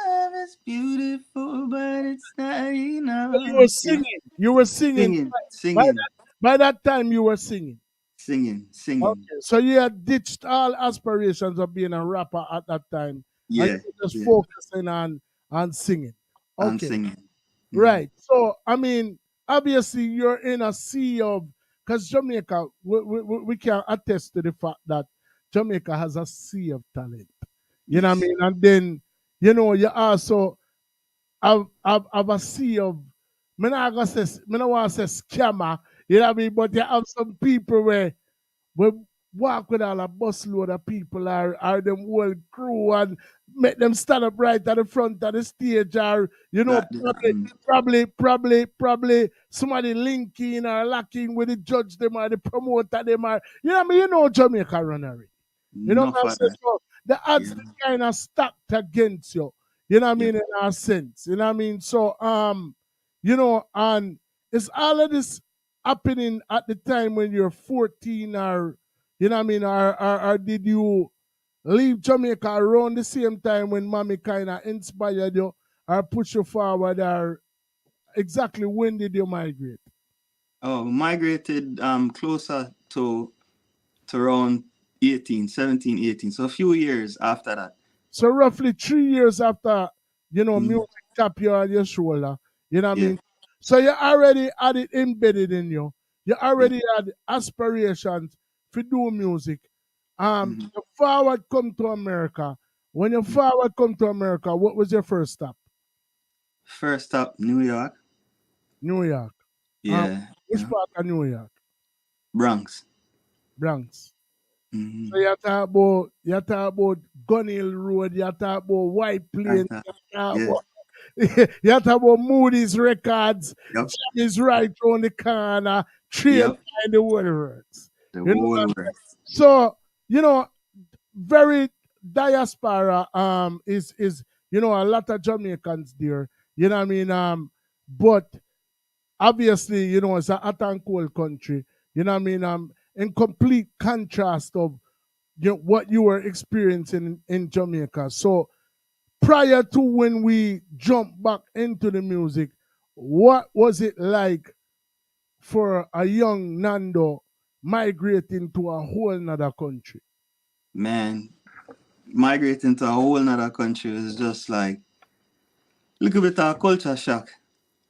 love is beautiful, but it's not You were enough. Yeah. singing. You were singing. Singing, By singing, that time, you were singing. singing, singing. Okay, so you had ditched all aspirations of being a rapper at that time, and Yeah, you were just yeah. focusing on singing. And Okay, singing. Mhm. right. So I mean, obviously, you're in a sea of, because Jamaica, we can attest to the fact that Jamaica has a sea of talent. You know what I Yes. mean? And then you also have a sea of, me not want to say scammer. You know what I mean? But you have some people where we walk with all a busload of people or them whole crew and make them stand up right at the front of the stage, or That did happen. probably somebody linking or locking with the judge them or the promoter them, or I mean, Jamaica runnery. You know Enough what I'm of saying? that. So the odds Yeah. kind of stacked against you. You know what I Yep. mean? In a sense. You know what I mean? So and it's all of this happening at the time when you're 14, or you know what I mean, or did you leave Jamaica around the same time when mommy kind of inspired you or push you forward, or exactly when did you migrate? Oh, migrated closer to around 18, 17, 18. So a few years after that. So roughly 3 years after, Mhm. music tap you on your shoulder, you know what I Yeah, mean? So you already had it embedded in you. You yeah. already had aspirations to do music. Mhm. You forward come to America. When you forward come to America, what was your first stop? First up, New York. New York. Um, Yeah, which yeah. part of New York? Bronx. Bronx. So Mm-hmm. you talk about Gun Hill Road, you talk about White Like Plains, that. you talk Yeah. about you talk about Moody's Records, Yep. Johnny's right around the corner, Trail Yep. behind the waterworks. The You know, whole works. so very diaspora is a lot of Jamaicans there. You know what I mean? But obviously, it's a hot and cold country. You know what I mean? In complete contrast of what you were experiencing in Jamaica. So prior to when we jump back into the music, what was it like for a young Nando migrating to a whole nother country? Man, migrating to a whole nother country is just like little bit of culture shock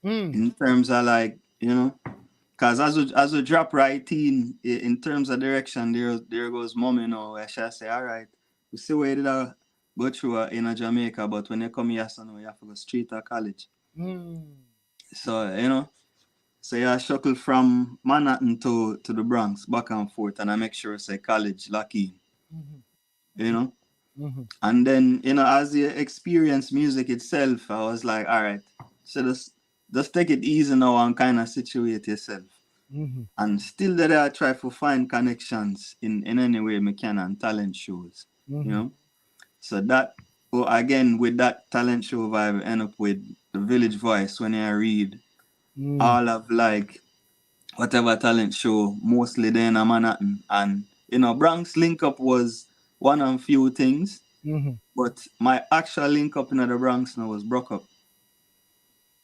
Mm. in terms of like, because as we drop right in terms of direction, there goes mom, where she say, all right, we see where did I go through in a Jamaica, but when you come here, so now you have to go straight to college. Mm. So, so yeah, shuckle from Manhattan to the Bronx, back and forth, and I make sure say college, lucky, Mhm. you know. Mhm. And then, as you experience music itself, I was like, all right, so just take it easy now and kind of situate yourself. Mhm. And still that I try to find connections in any way I can and talent shows, you Mhm. know. So that, again, with that talent show vibe, I end up with the Village Voice when I read Mm. all of like whatever talent show, mostly then in Manhattan. And, Bronx Link Up was one of few things, Mhm. but my actual link up in the Bronx now was Broke Up.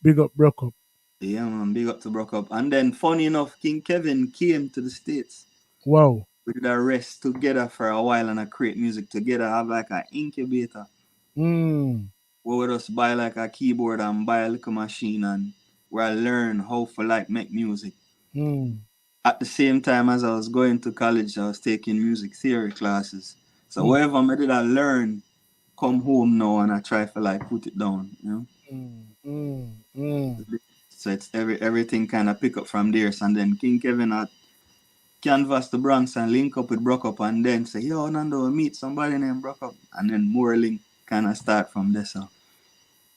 Big up, broke up. Yeah, man, big up to Broke Up. And then, funny enough, King Kevin came to the States. Wow. We did a rest together for a while and I create music together, have like an incubator Mm. where we just buy like a keyboard and buy a little machine and where I learn how to like make music. Mm. At the same time as I was going to college, I was taking music theory classes. So Mm. whatever I did I learn, come home now and I try to like put it down. Mm. Mm. Mm. So it's everything kind of pick up from there. So and then King Kevin had canvas the Bronx and link up with Broke Up and then say, yo, Nando, meet somebody named Broke Up. And then more link kind of start from there. So,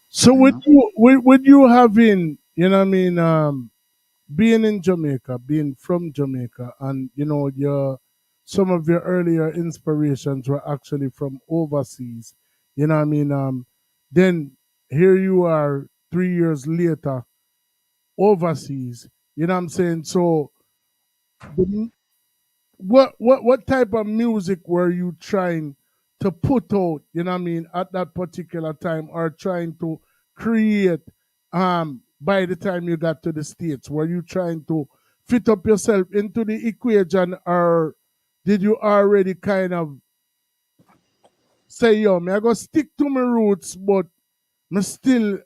So you with know? you having, you know what I mean, being in Jamaica, being from Jamaica, and your some of your earlier inspirations were actually from overseas. You know what I mean? Then here you are 3 years later overseas. You know what I'm saying? So the, what type of music were you trying to put out, you know what I mean, at that particular time, or trying to create by the time you got to the States? Were you trying to fit up yourself into the equation, or did you already kind of say, yo, me I go stick to my roots, but me still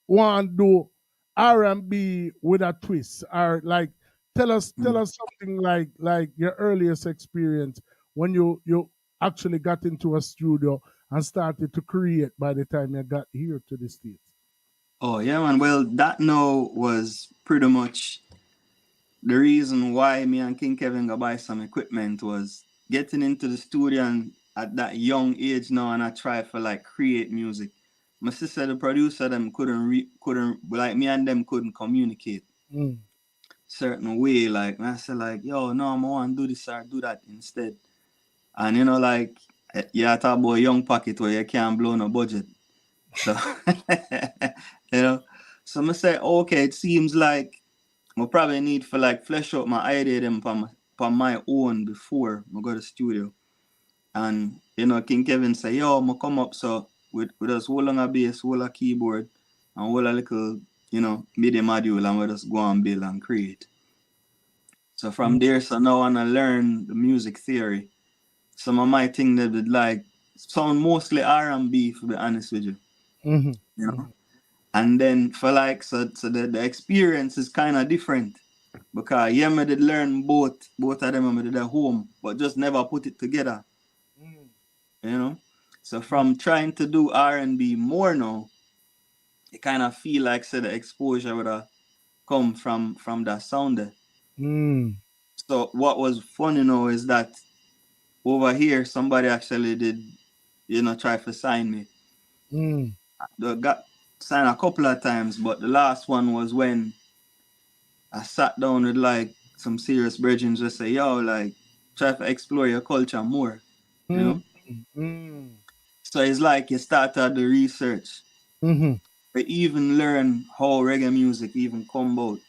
want to do R&B with a twist, or like tell us something like your earliest experience when you actually got into a studio and started to create by the time you got here to the States. Oh yeah, man. Well, that now was pretty much the reason why me and King Kevin got buy some equipment, was getting into the studio and at that young age now, and I try for like create music. My sister, the producer, them couldn't like me and them couldn't communicate Mm. certain way. Like I said, like, yo, no, I want to do this or do that instead. And like, yeah, I talk about a young pocket where you can't blow no budget. So so I say, okay, it seems like I probably need for like flesh out my idea them for my own before I go to the studio. And King Kevin say, yo, I'm come up so with us hold on a bass, hold a keyboard, and hold a little, MIDI module, and we just go and build and create. So from there, so now I learn the music theory. Some of my things that would like sound mostly R&B, to be honest with you. Mm-hmm. You know? And then for like, so the experience is kind of different. Because yeah, I did learn both of them, I did at home, but just never put it together. So from trying to do R&B more now, it kind of feel like the exposure would have come from that sound there. So what was funny now is that over here somebody actually did try to sign me. They got signed a couple of times, but the last one was when I sat down with like some serious brethren, just say, yo, like, try to explore your culture more, So it's like you started the research, to even learn how reggae music even come about.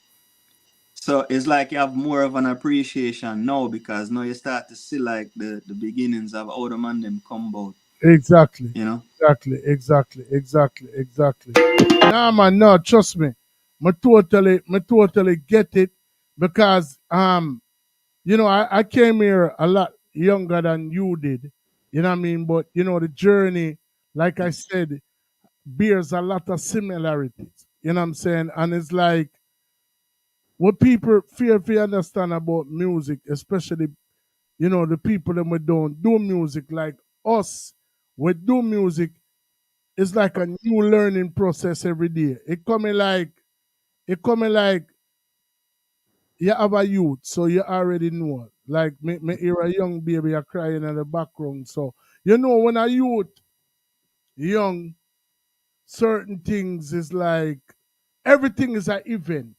So it's like you have more of an appreciation now, because now you start to see like the beginnings of how the man them come about. Exactly. Exactly. Nah, man, no, trust me. Me totally get it, because I came here a lot younger than you did. You know what I mean? But the journey, like I said, bears a lot of similarities. You know what I'm saying? And it's like what people fear if you understand about music, especially the people that we don't do music like us. We do music. It's like a new learning process every day. It coming like you have a youth, so you already know. Like me hear a young baby a crying in the background. So when a youth young, certain things is like everything is an event.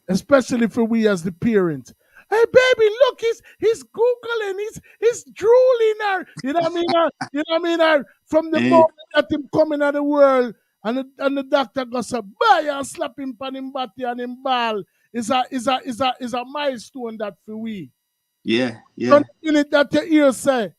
Especially for we as the parents. Hey baby, look, he's googling, he's drooling her. You know what I mean? From the moment that him coming out the world, and the doctor goes a buy and slap him pan him body and him ball is a milestone that for we. Yeah. So the minute that you hear say,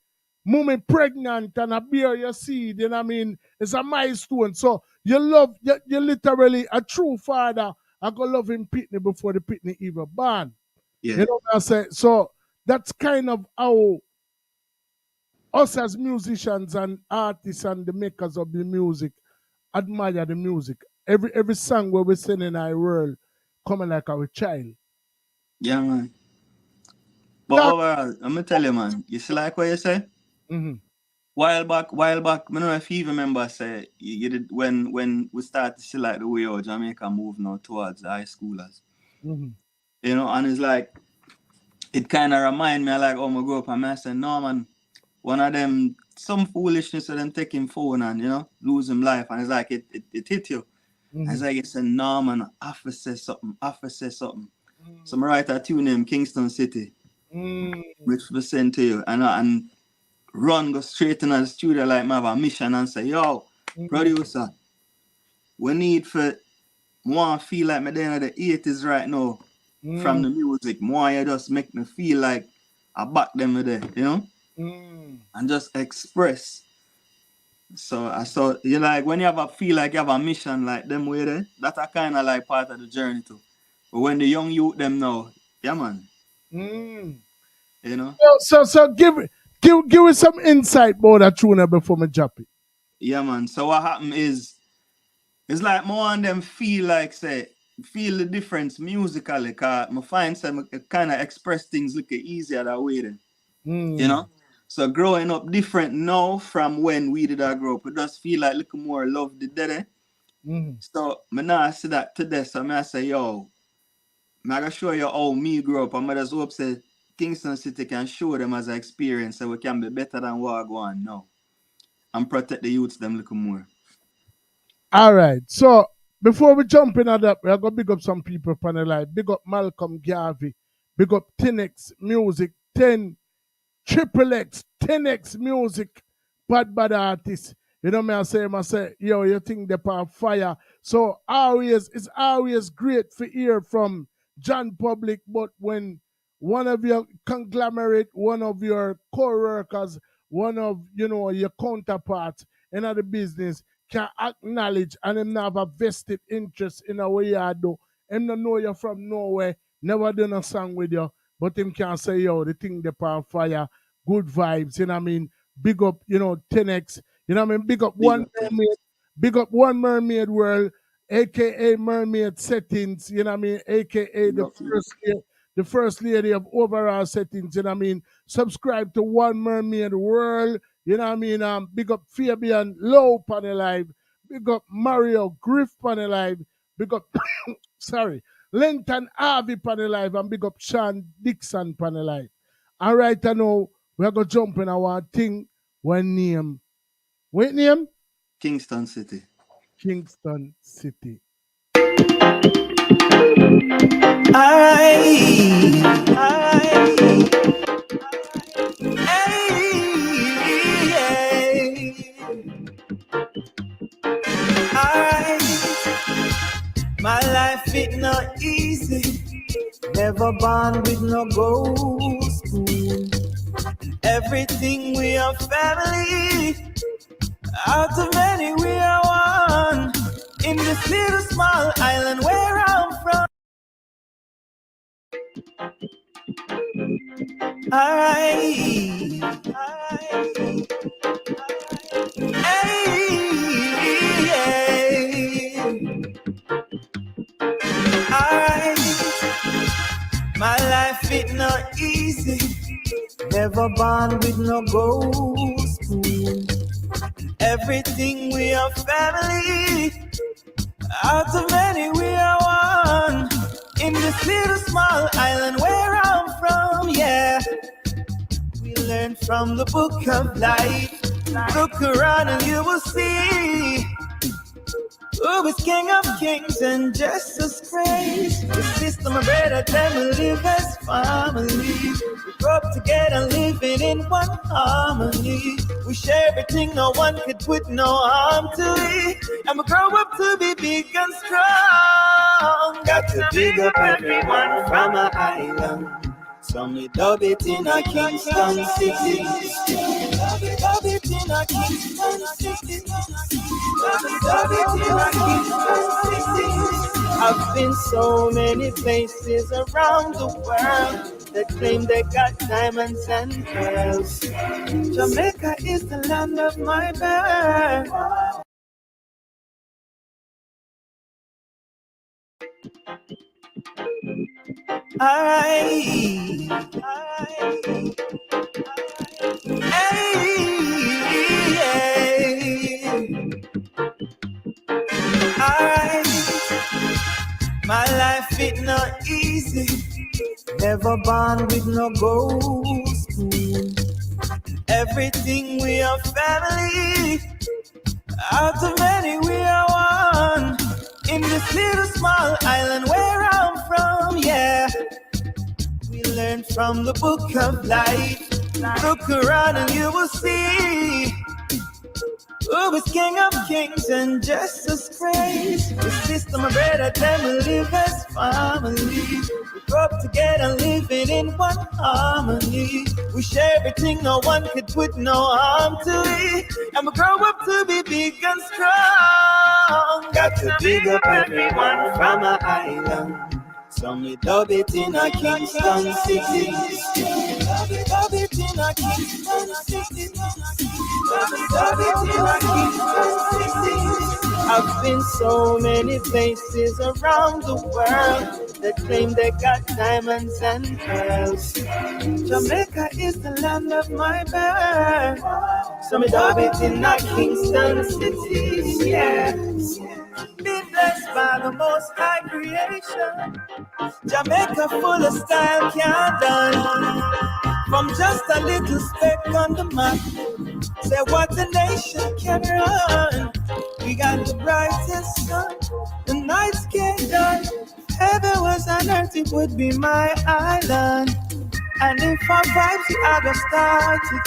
mommy pregnant and a bear your seed, you know what I mean? It's a milestone. So you you're literally a true father. I go love him pitney before the pitney even born. Yeah. You know what I'm saying? So that's kind of how us as musicians and artists and the makers of the music admire the music. Every song where we sing in our world coming like our child. Yeah, man. But overall, I'm gonna tell you, man, you see like what you say? While back, I don't know if you even remember, say you did when we started to see like the way how Jamaica move now towards the high schoolers. And it's like it kind of remind me of like, oh, I grew up and I said, no, man, one of them, some foolishness of them taking phone and lose him life, and it's like it hit you. As I get a Norman, I have to say something. So I write a tune named Kingston City, which we send to you, and run go straight in the studio like I have a mission and say, yo, producer, we need for more feel like me there in the 80s right now from the music. More you just make me feel like I back them there, you know? And just express. So I saw you like when you have a feel like you have a mission like them way there, that's a kind of like part of the journey too. But when the young youth them now, yeah man. You know? So give us some insight about that tune before me drop it. Yeah man. So what happened is it's like more on them feel the difference musically, cause I find some kind of express things look easier that way then. You know? So growing up different now from when we did our grow up, it does feel like little more love the dead. So I now see that today, so I say, yo, I'm gonna show you how me grew up. I'm just hope say Kingston City can show them as an experience so we can be better than what I go on now. And protect the youths them little more. All right. So before we jump in at that, we're gonna big up some people on the line. Big up Malcolm Garvey, big up 10X Music, 10 Triple X, 10X Music, bad artist. You know me, I say, yo, you think they're on fire. So it's always great to hear from John Public, but when one of your conglomerate, one of your co-workers, one of your counterparts in the business can acknowledge and them have a vested interest in a way you do. Them don't know you from nowhere, never done a song with you. But him can say, yo, the thing they on fire, good vibes, you know what I mean? Big up, 10X, you know what I mean? Big up One Mermaid World, aka Mermaid Settings, you know what I mean? Aka the first lady of overall settings, you know what I mean? Subscribe to One Mermaid World, you know what I mean? Big up Fabian Low Panel Live, big up Mario Griff Panel Live, big up Lenton Harvey Panel Live, and big up Sean Dixon Panel Live. All right, I know we're going to jump in our thing. One name. What name? Kingston City. Kingston City. My life it not easy. Never born with no gold spoon. Everything we are family. Out of many we are one. In this little small island where I'm from. My life it not easy. Never born with no gold spoon. Everything we are family. Out of many we are one. In this little small island where I'm from, yeah. We learn from the book of life. Look around and you will see who is King of Kings and Jesus Christ. The system of better than we live as family. We grow up together living in one harmony. We share everything, no one could put no harm to it. And we grow up to be big and strong. Got to big up everyone from an island. Some we dub it in a Kingston City. Dub it in a Kingston City. Dub it in a Kingston City. I've been so many places around the world that claim they got diamonds and pearls. Jamaica is the land of my birth. My life it not easy. Never born with no gold spoon. Everything we are family. Out of many we are one. small island where I'm from, yeah. We learn from the book of life. Look around and you will see who is King of Kings and Jesus Christ. The system of bread them we live as family. We grow up together living in one harmony. We share everything, no one could put no harm to it. And we grow up to be big and strong. Got to big up everyone from an island. So me dub it in a Kingston City. Dub it in a Kingston City. Dub it in a Kingston City. I've been so many places around the world that claim they got diamonds and pearls. Jamaica is the land of my birth. So me dub it in a Kingston City. Yeah. Be blessed by the most high creation. Jamaica full of style can't done. From just a little speck on the map. Say what the nation can run. We got the brightest sun. The nights get done. If heaven was on earth, it would be my island. And if our vibes we are gonna start it.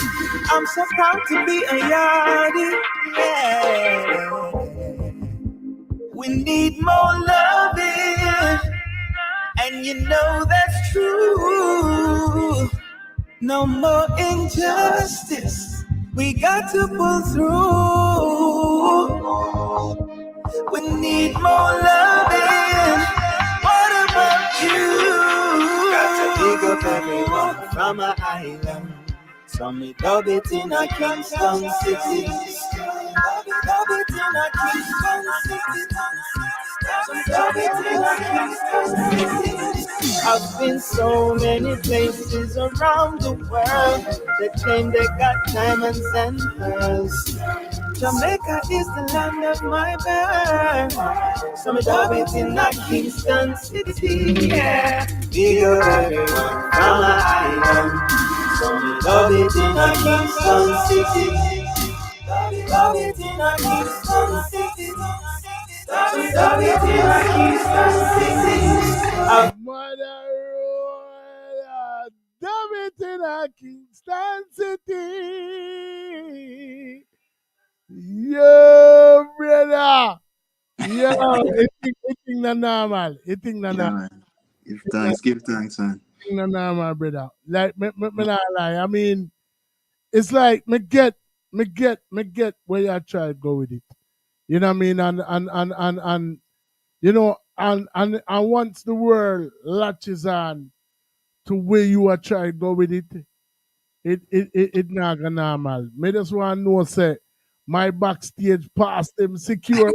I'm so proud to be a yardie. Yeah. We need more loving. And you know that's true. No more injustice. We got to pull through. We need more loving. What about you? Got to pick up everyone from an island. So me dub it in a Kingston City. Dub it in a Kingston City. I've been so many places around the world that claim they got diamonds and pearls. Jamaica is the land of my birth. So me dub it in a Kingston City. Yeah. Big up everyone from an island. So me dub it in a Kingston City. Dub it in a Kingston City. Dub it in a Kingston City. Mother Road, dub it in a Kingston City. Yo, brother. Yo, it's not normal. It's not normal. Give thanks, man. It's not normal, brother. Like, me not lie. I mean, it's like me get where you try to go with it. You know what I mean? And you know, and once the world latches on to where you are trying to go with it not gonna normal. Me just want to know, say, my backstage pass them secure.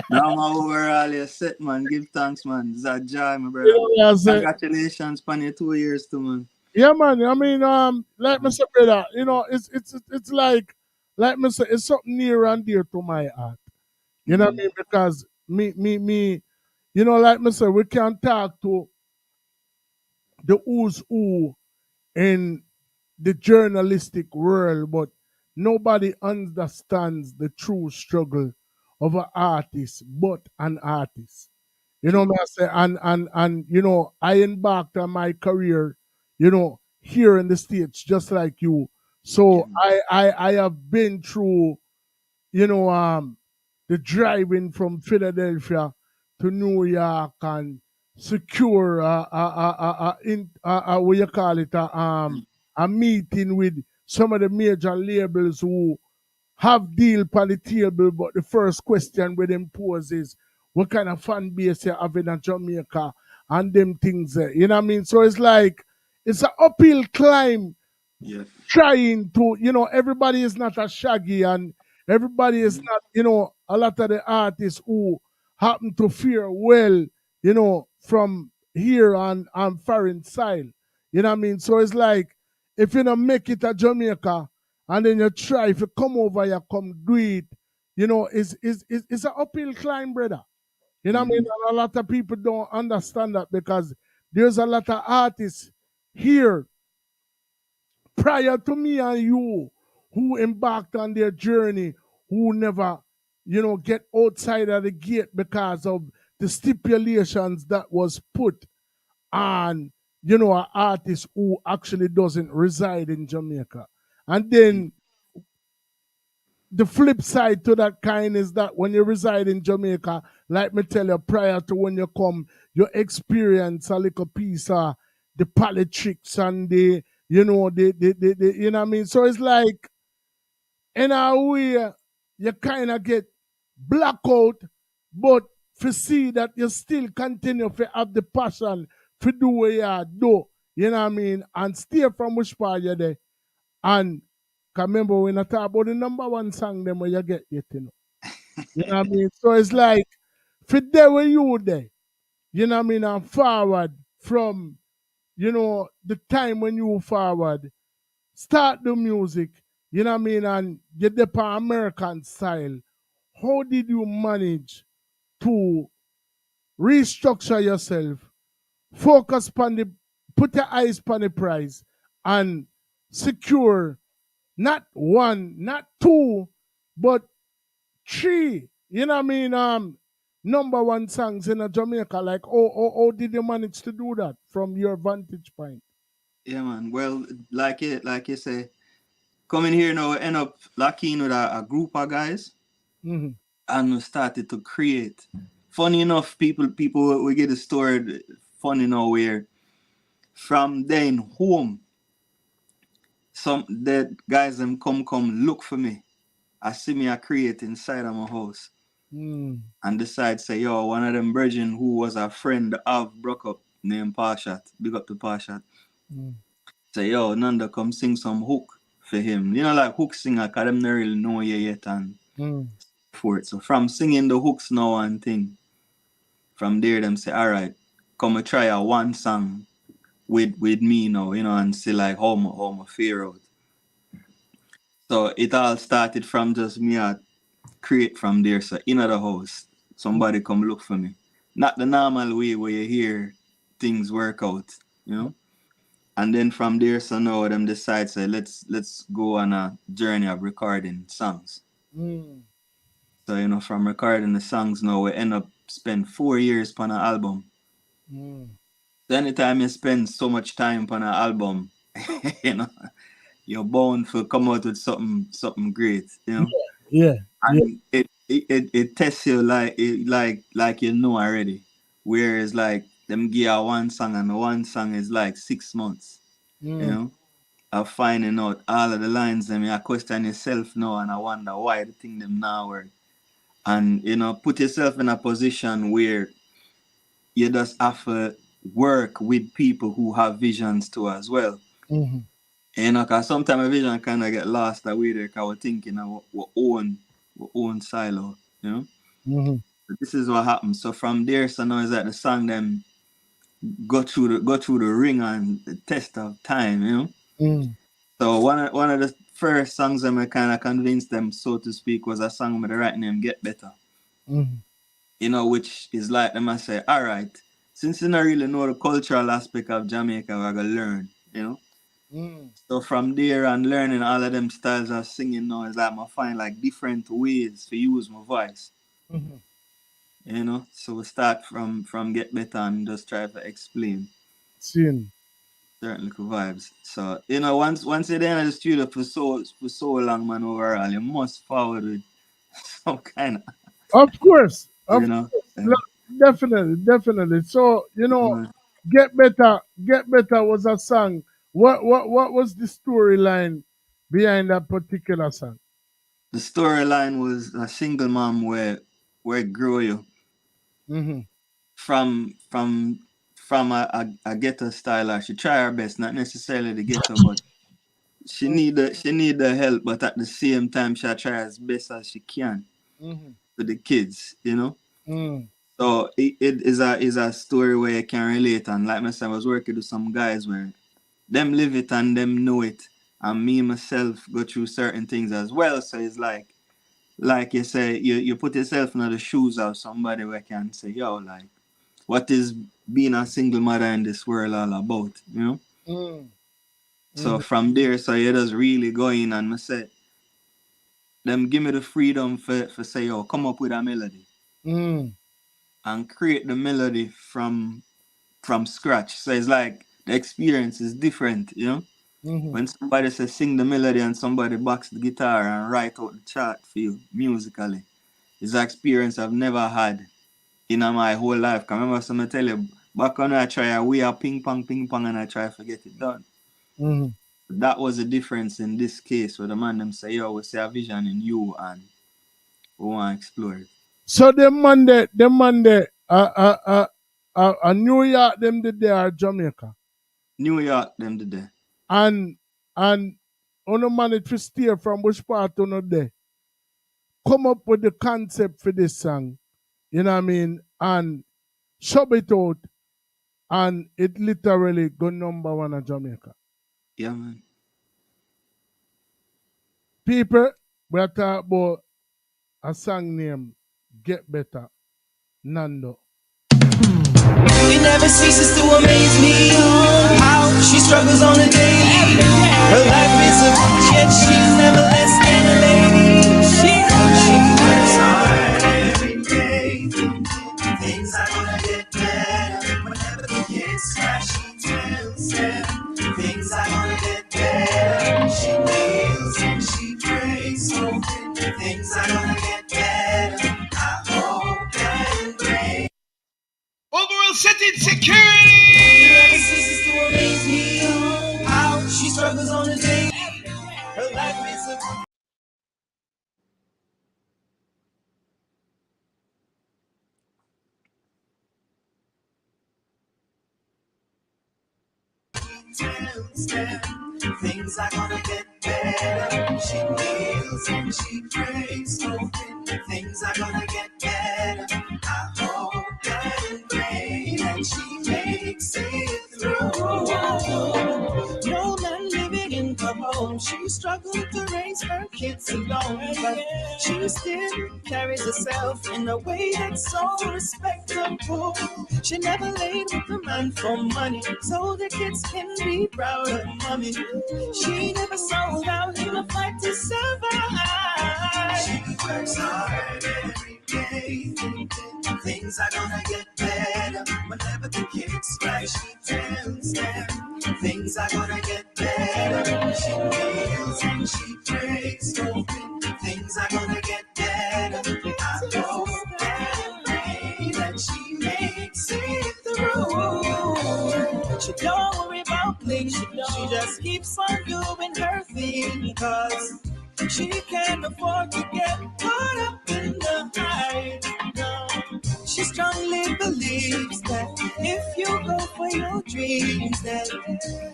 Now my overall you set, man. Give thanks, man. It's a joy, my brother. Yeah, Congratulations for your 2 years too, man. Yeah, man. I mean, like me say, brother, you know, it's like me say, it's something near and dear to my heart. You know what I mean? Because me, you know, like me say, we can talk to the who's who in the journalistic world, but nobody understands the true struggle of an artist, but an artist. You know what I say? And you know, I embarked on my career, you know, here in the States, just like you. So I have been through, you know, the driving from Philadelphia to New York and secure what you call it a meeting with some of the major labels who have deal on the table, but the first question with them pose is what kind of fan base you have in Jamaica and them things there. You know what I mean? So it's like it's an uphill climb trying to, you know, everybody is not a Shaggy and everybody is not, you know, a lot of the artists who happen to fare well, you know, from here on foreign side. You know what I mean? So it's like if you don't make it at Jamaica and then you try, if you come over, you come do it, you know, it's an uphill climb, brother. You know what I mean? And a lot of people don't understand that because there's a lot of artists here prior to me and you who embarked on their journey who never get outside of the gate because of the stipulations that was put on, an artist who actually doesn't reside in Jamaica. And then the flip side to that kind is that when you reside in Jamaica, like me tell you, prior to when you come, you experience a little piece of the politics and the you know what I mean? So it's like, in a way, you kind of get blackout, but to see that you still continue to have the passion to do what you do, you know what I mean, and stay from which part you're there. And can remember when I talk about the number one song, them where you get it, You know what I mean? So it's like, for there where you there, you know what I mean, and forward from, the time when you forward, start the music, you know what I mean, and get the American style. How did you manage to restructure yourself, focus on put your eyes on the prize, and secure not one, not two, but three, you know what I mean, number one songs in Jamaica? Like, how did you manage to do that from your vantage point? Yeah, man. Well, like you say, coming here now, end up locking with a group of guys, Mm-hmm. and we started to create. Funny enough, people we get a story. Funny now where from then home, some the guys them come look for me. I see me a create inside of my house. And decide say, yo, one of them brethren who was a friend of broke up named Parshat, big up to Parshat. Say, yo, Nando, come sing some hook for him. Like hook singer, cause them not really know you yet and for it. So from singing the hooks now and thing, from there them say, all right, come and try a one song with me now, and see like how my fare out. So it all started from just me create from there. So in the house, somebody come look for me. Not the normal way where you hear things work out. And then from there, so now them decide say let's go on a journey of recording songs. So from recording the songs now we end up spend 4 years on an album. So anytime you spend so much time on an album, you're bound to come out with something great. Yeah. And it tests you like already. Whereas like them give you one song and one song is like 6 months. Of finding out all of the lines them you question yourself now and I wonder why the thing them now work. And put yourself in a position where you just have to work with people who have visions too as well. Cause sometimes a vision kind of get lost away there because we're thinking of our own silo, But this is what happens. So from there, so now is that the song them go through the ring and the test of time, So one of the first songs that I kind of convinced them, so to speak, was a song with the right name, Get Better. Which is like them I say, all right, since you don't really know the cultural aspect of Jamaica, we're gonna learn, So from there and learning all of them styles of singing now is like I find like different ways to use my voice. So we start from Get Better and just try to explain certain little vibes. So once you're there in the studio for so long, man, overall, you must forward with some kind of Of course. Yeah. Definitely. So, Get Better was a song. What was the storyline behind that particular song? The storyline was a single mom where it grew you from a ghetto style. She try her best, not necessarily the ghetto, but she need the help, but at the same time she try as best as she can to the kids, So it is a story where you can relate, and like myself, I was working with some guys where them live it and them know it, and me myself go through certain things as well. So it's like you say, you put yourself in the shoes of somebody where can say, yo, like, what is being a single mother in this world all about, So from there, so you just really go in and say, them give me the freedom for say, yo, come up with a melody and create the melody from scratch. So it's like the experience is different, you know? When somebody says sing the melody and somebody backs the guitar and write out the chart for you musically, it's an experience I've never had in my whole life. Cause remember, somebody tell you, back when I try we are ping pong, and I try to get it done. That was the difference in this case where the man them say, yo, we see a vision in you and we want to explore it. So them man there, New York them did there or Jamaica? New York them did there. And on manage to steer from which part on there. Come up with the concept for this song. You know what I mean? And shove it out. And it literally go number one in Jamaica. Yeah, man. People, we are talking about a song named Get Better, Nando. It never ceases to amaze me how she struggles on a daily. Her life is a bitch, yet she's never less than a lady. She works hard every day. Things are gonna get better. Whenever the kids crash, she tells them things are gonna get better. She kneels and she prays, hoping things are gonna get better. I hope and pray. Overall setting security. Never ceases to amaze me how she struggles on a day. Her life is a tells them things are gonna get better. She kneels and she prays, hoping things are gonna get better. I hope and pray that she makes it through. No man living in her home, she struggled to raise her kids alone, but she still carries herself in a way that's so respectable. She never laid with a man for money, so the kids can be proud of mommy. She never sold out in a fight to survive. She works hard every day, thinking things are gonna get better. Whenever the kids cry, she tells them things are gonna get better. She kneels and she prays, hoping things are gonna get better. I hope and pray that she makes it through. She don't worry about things, she just keeps on doing her thing, cause she can't afford to get caught up in the hype. No. She strongly believes that if you go for your dreams, that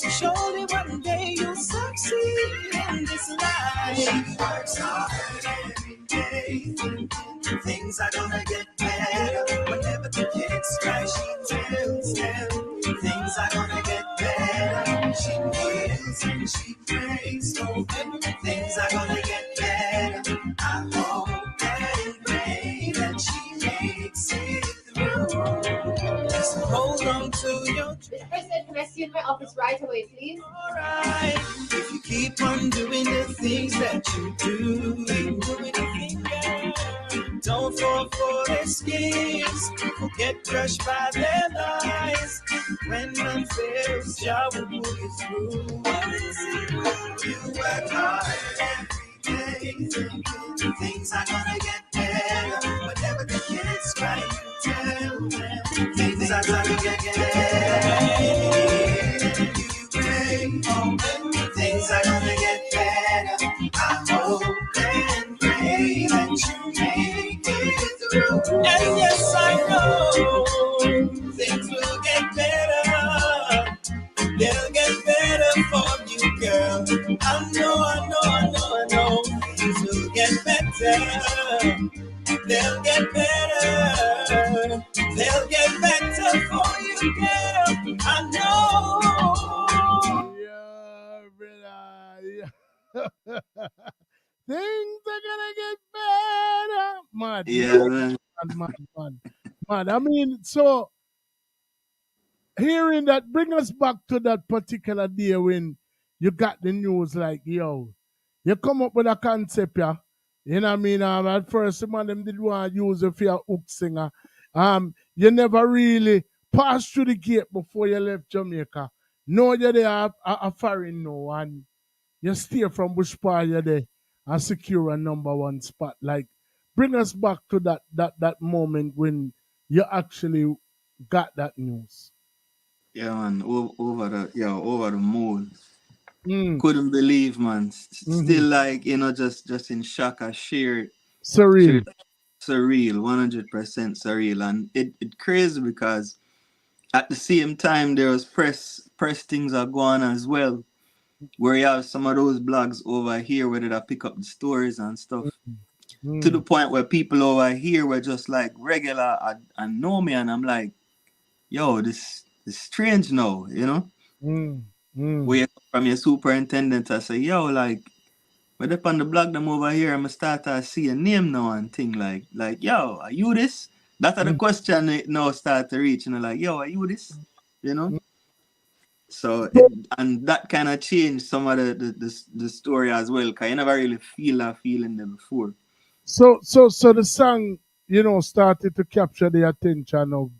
surely one day you'll succeed in this life. She works hard every day, thinking things are gonna get better. Whenever the kids cry, she tells them things are gonna get better. She kneels and she prays, hoping things are gonna get better. I hope and pray that she makes it through. Just hold on to your dreams. President, can I see you in my office right away, please? Alright, if you keep on doing the things that you do, don't fall for their schemes or get crushed by their lies. When man fails, Jah will pull you through. You work hard every day, thinking things are gonna get better. Whatever the kids try to tell them, things are gonna get better. You pray, hoping things are gonna get better. I hope and pray that you make it through. And yes, I know things will get better. They'll get better for you, girl. I know. Things will get better. They'll get better. They'll get better for you, girl. I know. Yeah, brother. Things are gonna get better. Mad. Yeah, man. Mad. I mean, so hearing that bring us back to that particular day when you got the news like, yo, you come up with a concept, yeah, You know what I mean? At first, some of them did want to use it for a hook singer. You never really passed through the gate before you left Jamaica. No, you're there a foreign no, and you stay from which part you're there and secure a number one spot. Like, bring us back to that moment when you actually got that news. Yeah, man, over the moon. Mm. Couldn't believe, man. Mm-hmm. Still like, just in shock. I shared Surreal. surreal, 100% surreal, and it crazy because at the same time there was press things are going as well, where you have some of those blogs over here where they pick up the stories and stuff. To the Mm. point where people over here were just like regular and know me, and I'm like, yo, this is strange now, Mm. Where Mm. you come from your superintendent, I say, yo, like, but up on the blog them over here, I'm start to see a name now and thing like, yo, are you this? That are the Mm. question it now start to reach, like, yo, are you this? You know? Mm. So it and that kind of changed some of the story as well, because you never really feel that feeling there before. So the song, started to capture the attention of,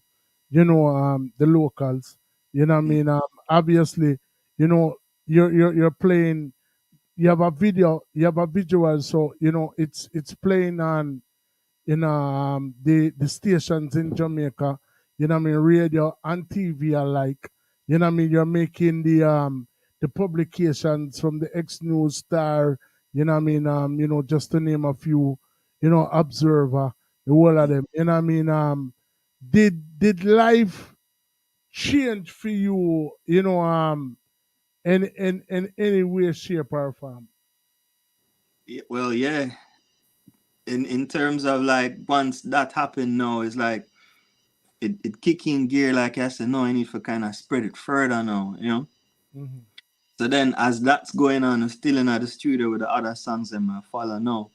the locals. You know what I mean? Obviously, you know, you're playing. You have a video. You have a visual. So it's playing on the stations in Jamaica, I mean, radio and TV alike. I mean, you're making the publications from the X News Star, I mean, just to name a few, Observer, the whole of them. I mean, did life change for you, in any way, shape, or form? Well, yeah. In terms of like once that happened now, it's like it kick in gear, like I said, no, I need to kind of spread it further now. Mm-hmm. So then, as that's going on, I'm still in the studio with the other songs that I follow now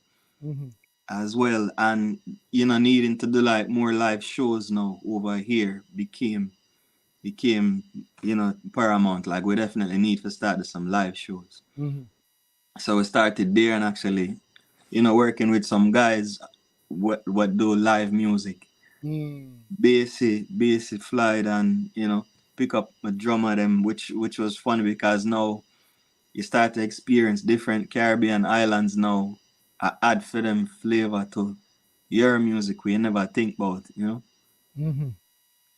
Mm-hmm. as well, and needing to do like more live shows now over here became paramount. Like we definitely need to start some live shows. Mm-hmm. So we started there and actually, working with some guys what do live music, Mm. bassy flight, and pick up a drummer them, which was funny because now you start to experience different Caribbean islands now. I add for them flavor to your music we never think about. Mm-hmm.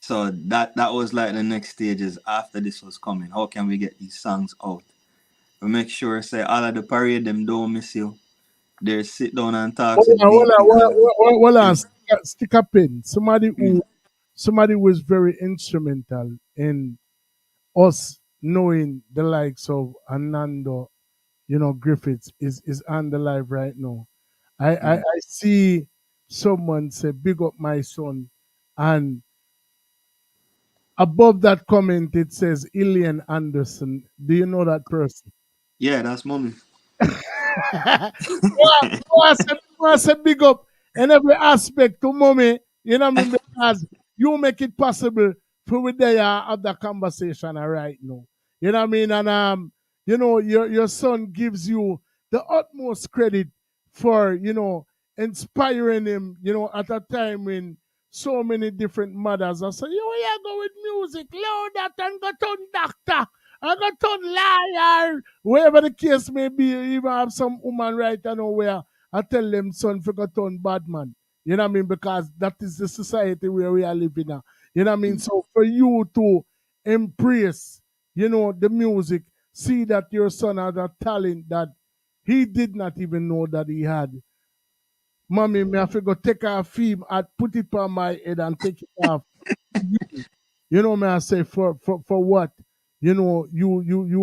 So that was like the next stages after this was coming. How can we get these songs out? We make sure say all of the parade them don't miss you. They sit down and talk with VP. Hold on. Stick a pin. Somebody was very instrumental in us knowing the likes of Anando, Griffiths is on the live right now. I see someone say, "Big up my son," and above that comment it says Ilian Anderson. Do you know that person? Yeah, that's mommy. I say big up in every aspect to mommy, I mean, because you make it possible for we there have that conversation right now. You know what I mean? And your son gives you the utmost credit for, inspiring him, at a time when so many different mothers are saying, yo, yeah, go with music, loud that and go turn doctor. I got turn liar. Wherever the case may be, you even have some woman right now where I tell them son for go turn bad man. You know what I mean? Because that is the society where we are living now. You know what I mean? So for you to embrace, the music, see that your son has a talent that he did not even know that he had. Mommy, me have to go take a film and put it on my head and take it off. Me I say for what? You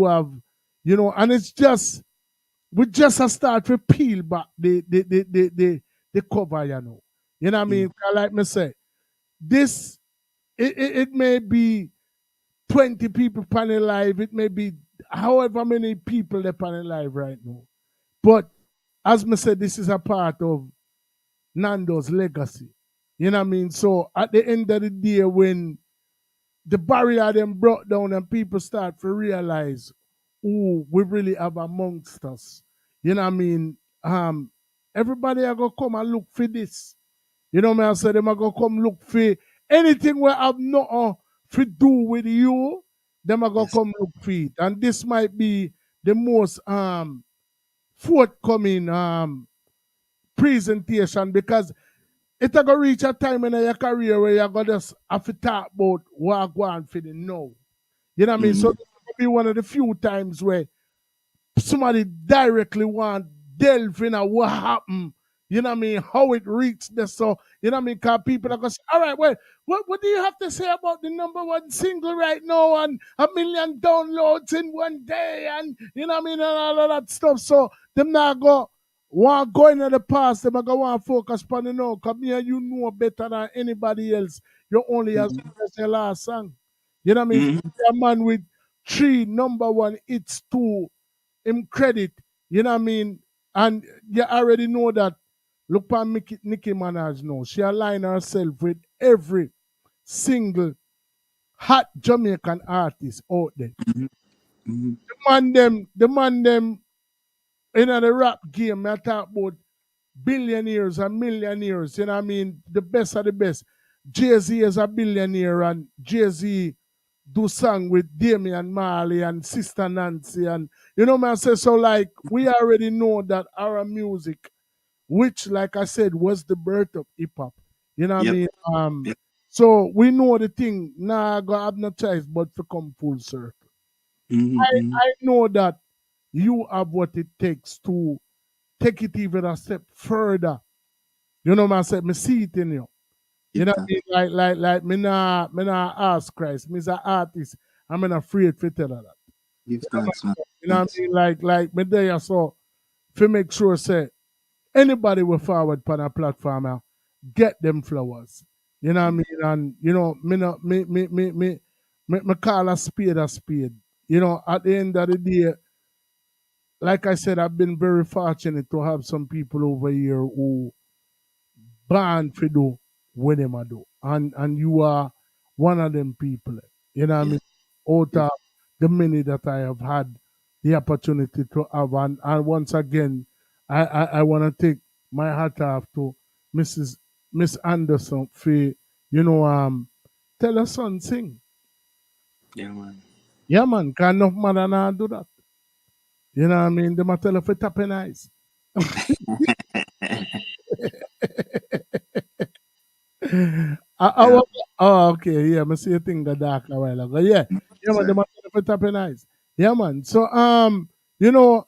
have, and it's just we just a start to peel back the cover, You know what I mean? 'Cause like me say, this it may be 20 people panel live, it may be however many people they panel live right now. But as me said, this is a part of Nando's legacy. You know what I mean? So at the end of the day, when the barrier them brought down and people start to realize who we really have amongst us, you know what I mean? everybody are gonna come and look for this. You know me, I said them are gonna come look for anything where have nothing to do with you, them are gonna come look for it. And this might be the most forthcoming presentation because it's gonna reach a time in your career where you're gonna just have to talk about what go on for the now. You know what I mean? So this will be one of the few times where somebody directly want delve in what happened. You know what I mean? How it reached this. So, you know what I mean? Because people are going to say, all right, well, what do you have to say about the #1 single right now and 1 million downloads in one day and, you know what I mean, and all of that stuff. So, them not want go into the past. Them are going to want to focus on the now. Because me and you know better than anybody else. You only as good as your last song. You know what I mean? A man with 3 #1 hits, 2 him credit, you know what I mean? And you already know that. Look at Nicki Minaj now. She aligned herself with every single hot Jamaican artist out there. The man them in the rap game, I talk about billionaires and millionaires, you know what I mean? The best of the best. Jay-Z is a billionaire and Jay-Z do song with Damian Marley and Sister Nancy and you know what I say, so like we already know that our music, which like I said was the birth of hip hop, you know what I mean, so we know the thing now. I have no choice but to come full circle. I know that you have what it takes to take it even a step further. You know what I said, me see it in you. You know what I mean? Like me nah ask Christ. Me's an artist. I'm not afraid to tell her that. You know what I mean? Like me there so to make sure say anybody will forward on a platform get them flowers. You know what I mean? And you know, me call a spade a spade. You know, at the end of the day, like I said, I've been very fortunate to have some people over here who born to do what them a do. And you are one of them people. You know what I mean? Out of the many that I have had the opportunity to have. And once again, I want to take my hat off to Miss Anderson for, you know, tell her son sing. Yeah, man. Yeah, man. Can enough mother not do that. You know what I mean? They might tell her for tapping eyes. Okay, yeah, I see a thing got dark a while ago. Yeah, man, they might tell her for tapping eyes. Yeah, man. So, you know,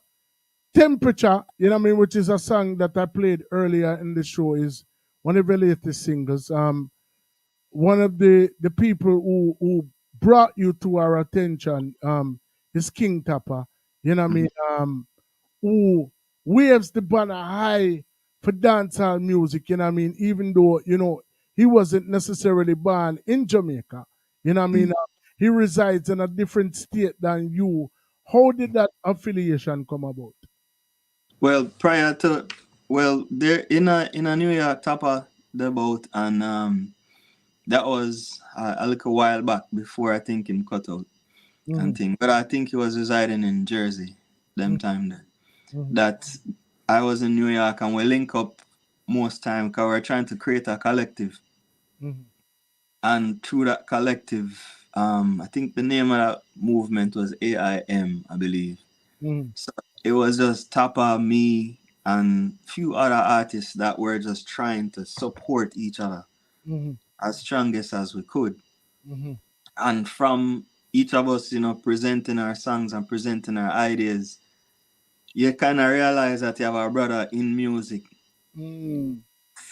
Temperature, you know what I mean, which is a song that I played earlier in the show, is one of the latest singles. One of the people who brought you to our attention is King Tapper. You know what I mean? Who waves the banner high for dancehall music, you know what I mean? Even though, you know, he wasn't necessarily born in Jamaica. You know what I mean? He resides in a different state than you. How did that affiliation come about? Well, prior to there in a New York Tapper the boat and that was a little while back before I think him cut out and thing. But I think he was residing in Jersey them time then. That I was in New York and we link up most time because we're trying to create a collective. And through that collective, I think the name of that movement was AIM, I believe. So it was just Tapper, me, and few other artists that were just trying to support each other as strongest as we could. And from each of us, you know, presenting our songs and presenting our ideas, you kind of realize that you have a brother in music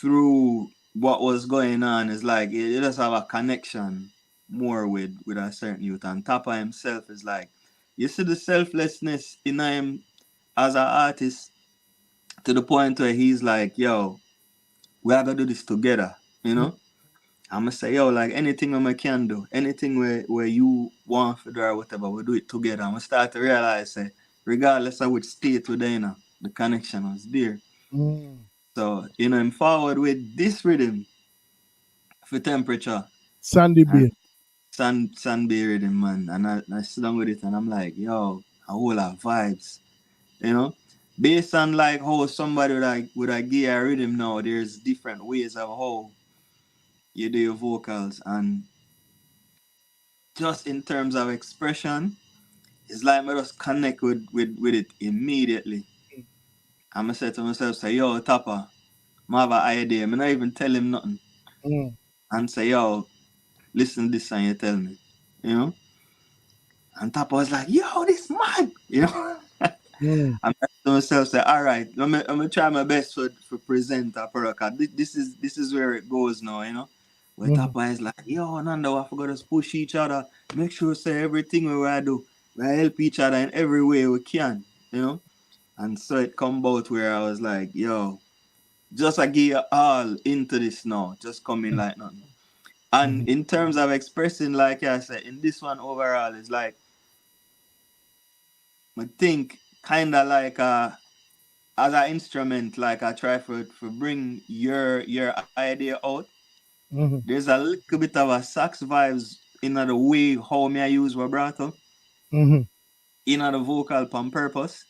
through what was going on. It's like you just have a connection more with a certain youth. And Tapper himself is like, you see the selflessness in him as an artist to the point where he's like, yo, we are gonna do this together, you know? I'm gonna say, yo, like anything we can do, anything where you want to do or whatever, we do it together. And we start to realize that regardless of which state we're in, the connection was there. So, you know, I'm forward with this rhythm for Temperature. Sandy Bay. Sunday rhythm, man. And I sit down with it and I'm like, yo, a whole lot of vibes, you know? based on like how somebody would I give a rhythm now, there's different ways of how you do your vocals, and just in terms of expression, it's like I just connect with it immediately. I'm gonna say to myself, say, yo, Tapa, I have an idea. I'm not even tell him nothing. Mm. And say, yo, listen to this and you tell me. You know? And Tapa was like, yo, this mad. You know? Mm. I'm to myself, say, all right, I'm gonna try my best for present a product. This is where it goes now, you know. Where Mhm. Tapa is like, yo, Nando, I forgot to push each other. Make sure say everything we I do. We help each other in every way we can, you know. And so it come about where I was like, yo, just I give you all into this now. Just come in like nothing. And in terms of expressing, like I said, in this one overall, it's like I think kinda like as an instrument, like I try for bring your idea out. Mhm. There's a little bit of a sax vibes in the way how me I use vibrato, Mhm. in the vocal on purpose.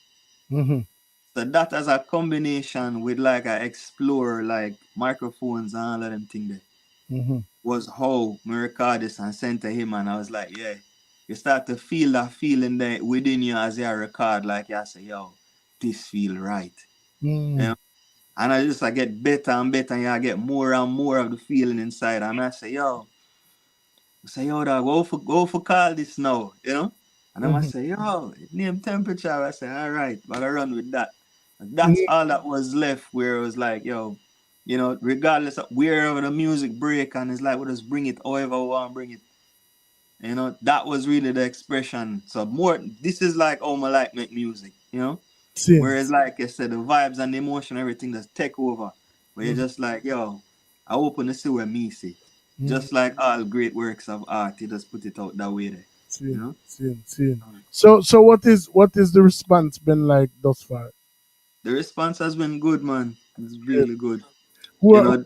Mhm. So that as a combination with like I explore like microphones and all of them thing there Mhm. was how me record this and sent to him, and I was like, yeah. You start to feel that feeling there within you as you record, like you say, yo, this feel right. You Mm. know? And I just I get better and better, and I get more and more of the feeling inside. And I say, yo, dog, go for call this now, you know? And I Mhm. say, yo, name temperature. I say, all right, but I run with that. And that's Mhm. all that was left where it was like, yo, you know, regardless of wherever the music break, and it's like, we'll just bring it however we want to bring it. You know, that was really the expression. So more, this is like how I like make music, you know? Whereas, Since. like I said, the vibes and the emotion, everything just take over. Where you're Mhm. just like, yo, I open to see where me see. Mhm. Just like all great works of art, you just put it out that way there. You Sin. know? Sin. Sin. So what is the response been like thus far? The response has been good, man. It's Yeah. really good. Who You are, know,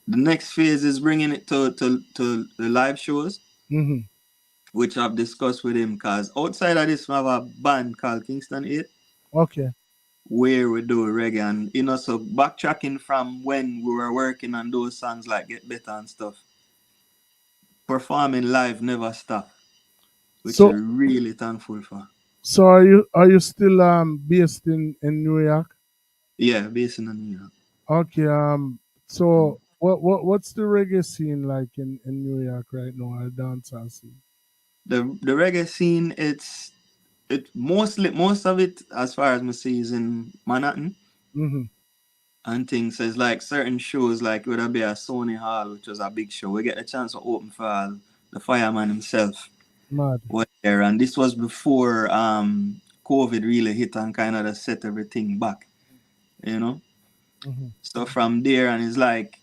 the next phase is bringing it to the live shows, mhm. which I've discussed with him. Because outside of this, we have a band called Kingston 8 Okay. where we do reggae. And, you know, so backtracking from when we were working on those songs like Get Better and stuff, performing live never stop, which So we're really thankful for. so are you still based in New York? Yeah, based in New York. Okay. So what's the reggae scene like in New York right now? Or dancehall scene? The reggae scene, it mostly most of it as far as me see is in Manhattan Mhm. and things. So it's like certain shows like would be a Sony Hall, which was a big show. We get a chance to open for the fireman himself Mad. was there, and this was before COVID really hit and kind of set everything back, you know. Mhm. So from there, and it's like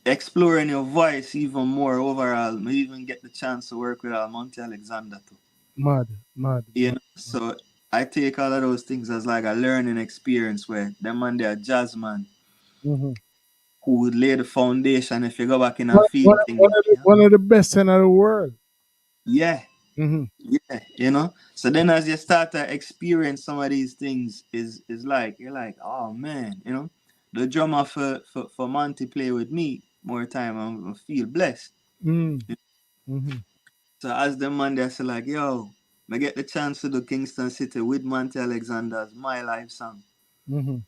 exploring your voice even more overall. We even get the chance to work with Monty Alexander too. Mad. Mad. You Mad. know, so I take all of those things as like a learning experience where them man they're jazz man Mhm. who would lay the foundation if you go back in a One, one, field one, thing. of the, one of the best in the world. Yeah, Mhm. yeah, you know. So then as you start to experience some of these things is like you're like, oh man, you know. The drummer for Monty play with me more time I feel blessed. Mm. Mhm. So as the man they say like, yo, I get the chance to do Kingston City with Monty Alexander's My Life song. Mhm.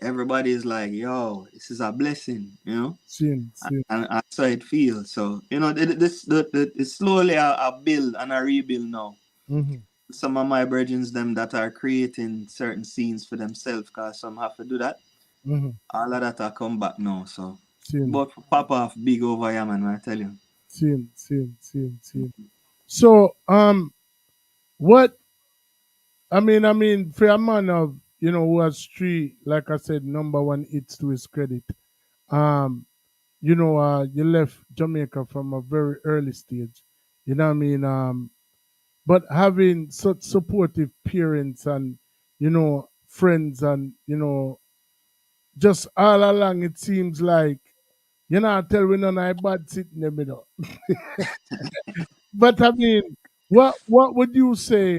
Everybody is like, yo, this is a blessing, you know? Sin. Sin. And so it feels. So, you know, it's slowly a build and a rebuild now. Mhm. Some of my brethren, them that are creating certain scenes for themselves, because some have to do that. Mhm. All of that are come back now. So, Sin. but pop off big over here, man, I tell you. Sin. Sin. Sin. Sin. So what I mean, for a man of who has three, like I said, number one hits to his credit. Um, you left Jamaica from a very early stage. You know what I mean? But having such supportive parents and friends and just all along, it seems like tell we none of bad sitting in the middle. But I mean, what would you say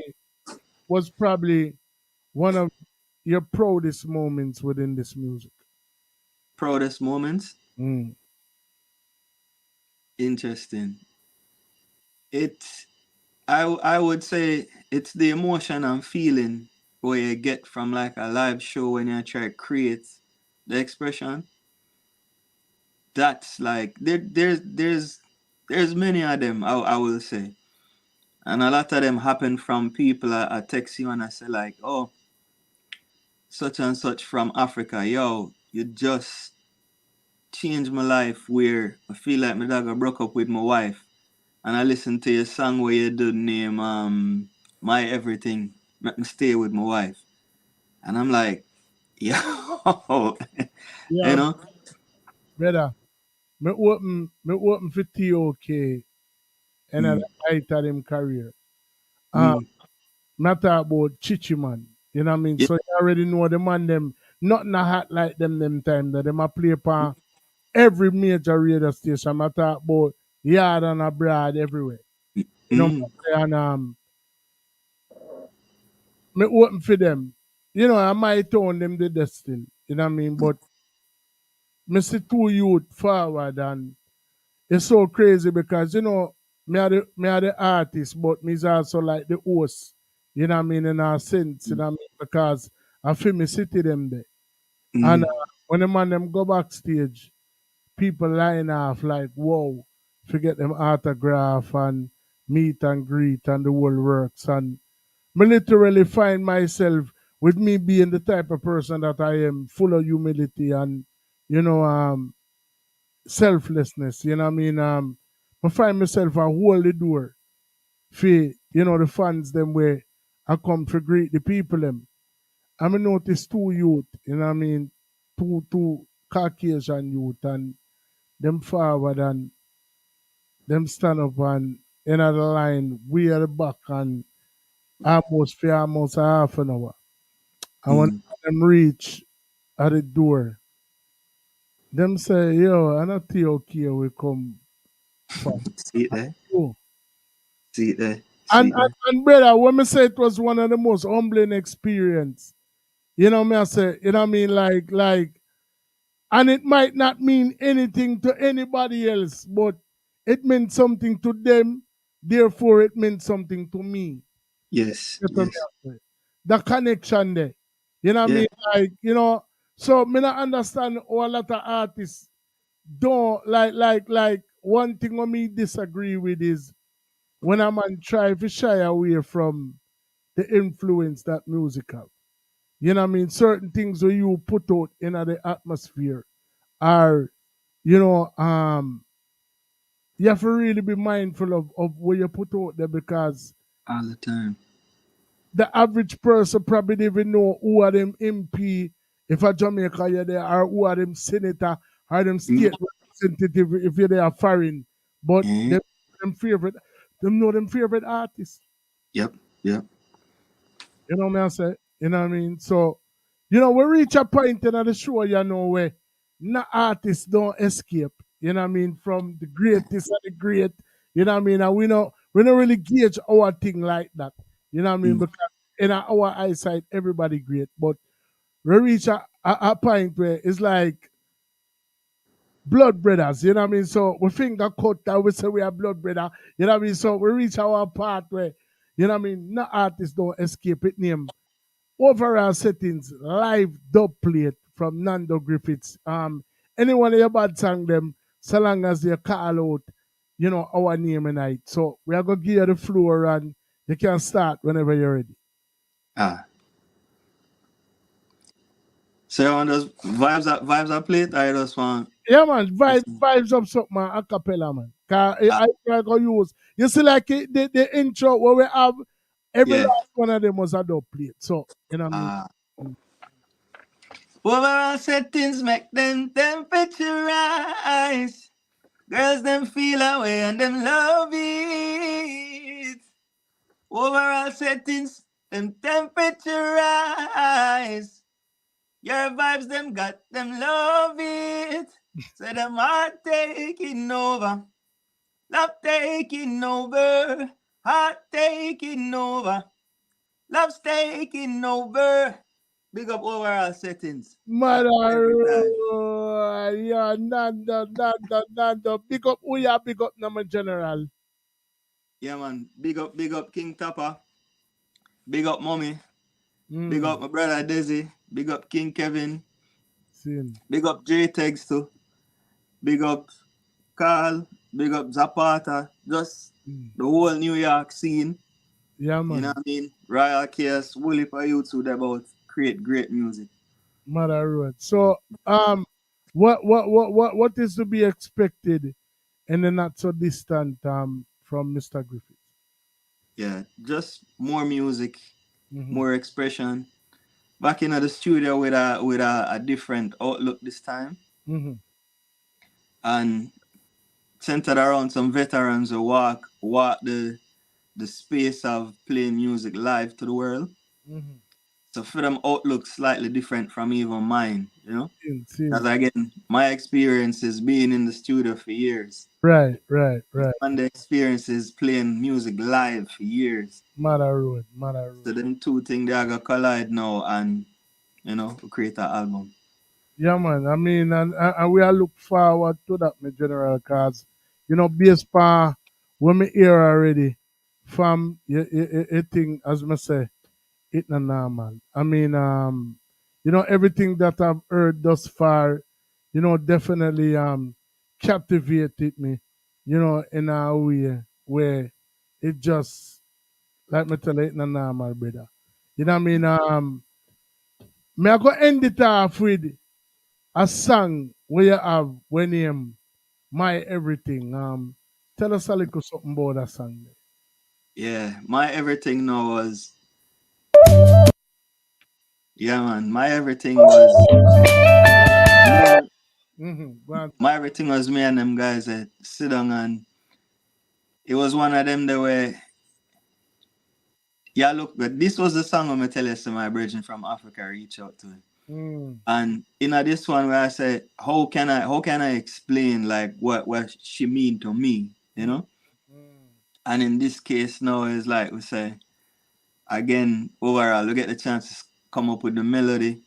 was probably one of your proudest moments within this music? Proudest moments? Mm. Interesting. I would say it's the emotion I'm feeling where you get from like a live show when you try to create the expression. That's like there's many of them, I will say. And a lot of them happen from people I text you and I say like, oh, such and such from Africa, yo, you just changed my life where I feel like my dog broke up with my wife. And I listen to your song where you do name My Everything, make me stay with my wife. And I'm like, yo, you know? Brother, me open for TOK and at the height of him career. Not about Chichi man. You know what I mean? Yeah. So you already know the man them nothing a hot like them time that them a play upon every major radio station. I talk about yard and abroad everywhere. You know, and me open for them. You know, I might own them the destiny. You know what I mean? But me see two youth forward and it's so crazy because you know me are the artist, but me is also like the host. You know what I mean? In a sense, you know what I mean? Because I feel me city them there. And when the man them go backstage, people line off like, whoa, forget them autograph and meet and greet and the whole works. And me literally find myself with me being the type of person that I am, full of humility and, you know, selflessness. You know what I mean? I find myself a hold the door for, you know, the fans them where I come to greet the people them. I mean, notice two youth, you know what I mean? Two Caucasian youth and them forward and them stand up and in the line, we at the back and almost a half an hour. And when them reach at the door, them say, yo, I'm not TOK we come from. See it there? Oh. See it there? And brother, when me say it was one of the most humbling experience, you know me I say, you know what I mean, like, and it might not mean anything to anybody else, but it meant something to them, therefore it meant something to me. Yes. You know me I say? The connection there. You know what I mean? Like, you know, so me not understand how a lot of artists don't like one thing what me disagree with is when a man try to shy away from the influence that music have. You know what I mean? Certain things that you put out in the atmosphere are, you know, you have to really be mindful of what you put out there because all the time. The average person probably didn't even know who are them MP if a Jamaica you're there or who are them senator or them state representative if you're there foreign. But them favorite artists. Yep. You know what I say? You know what I mean? So, you know, we reach a point in the show, you know, where no artists don't escape, you know what I mean, from the greatest of the great, you know what I mean? And we don't really gauge our thing like that. You know what I mean? Because in our eyesight, everybody great. But we reach a point where it's like blood brothers, you know what I mean? So we finger cut that we say we are blood brother, you know what I mean? So we reach our part where, you know what I mean, no artists don't escape it name. Overall settings, live dub plate from Nando Griffiths. Anyone of your bad song them, so long as they call out, you know, our name tonight. So we are gonna give you the floor and you can start whenever you're ready. So you want those vibes I played? I just want. Yeah man, vibes up something man, a cappella man. Cause I go use you see like the intro where we have every last one of them was a dub plate. So you know what I mean? Overall settings make them temperature rise. Girls them feel away and them love it. Overall settings, them temperature rise. Your vibes them got them love it. So them heart taking over. Love taking over. Heart taking over. Love's taking over. Big up overall settings. Mother, Every time. yeah, Nando. Big up, who ya big up, number general. Yeah, man. Big up King Topper. Big up Mommy. Big up my brother Desi. Big up King Kevin. Sin. Big up J Tex too. Big up Carl. Big up Zapata. Just the whole New York scene. Yeah, man. You know what I mean? Royal Chaos, Woolly for you two about create great music. Mother Road. So, what is to be expected in the not so distant from Mr. Griffith? Yeah, just more music, Mhm. more expression. Back in the studio with a different outlook this time, Mm-hmm. and centered around some veterans who walk the space of playing music live to the world. Mm-hmm. So for them outlook slightly different from even mine, you know? Sin. Because again, my experience is being in the studio for years. Right. And the experience is playing music live for years. Mother Road. So them two things they are gonna collide now and create an album. Yeah, man. I mean, and we are look forward to that, my general, cause based on when me hear already from a thing as me say, it not normal. I mean, everything that I've heard thus far, definitely captivated me, in a way where it just like me tell you, it not normal, brother. You know what I mean? Me I go end it off with a song where you have when name My Everything. Tell us a little something about that song. Yeah, my everything now was man. My everything was my everything was me and them guys that sit down and it was one of them that were look, but this was the song I'm gonna tell you so my brethren from Africa reach out to. And in this one where I said, how can I explain like what she mean to me, you know? And in this case now it's like we say, again, overall, we get the chance to come up with the melody,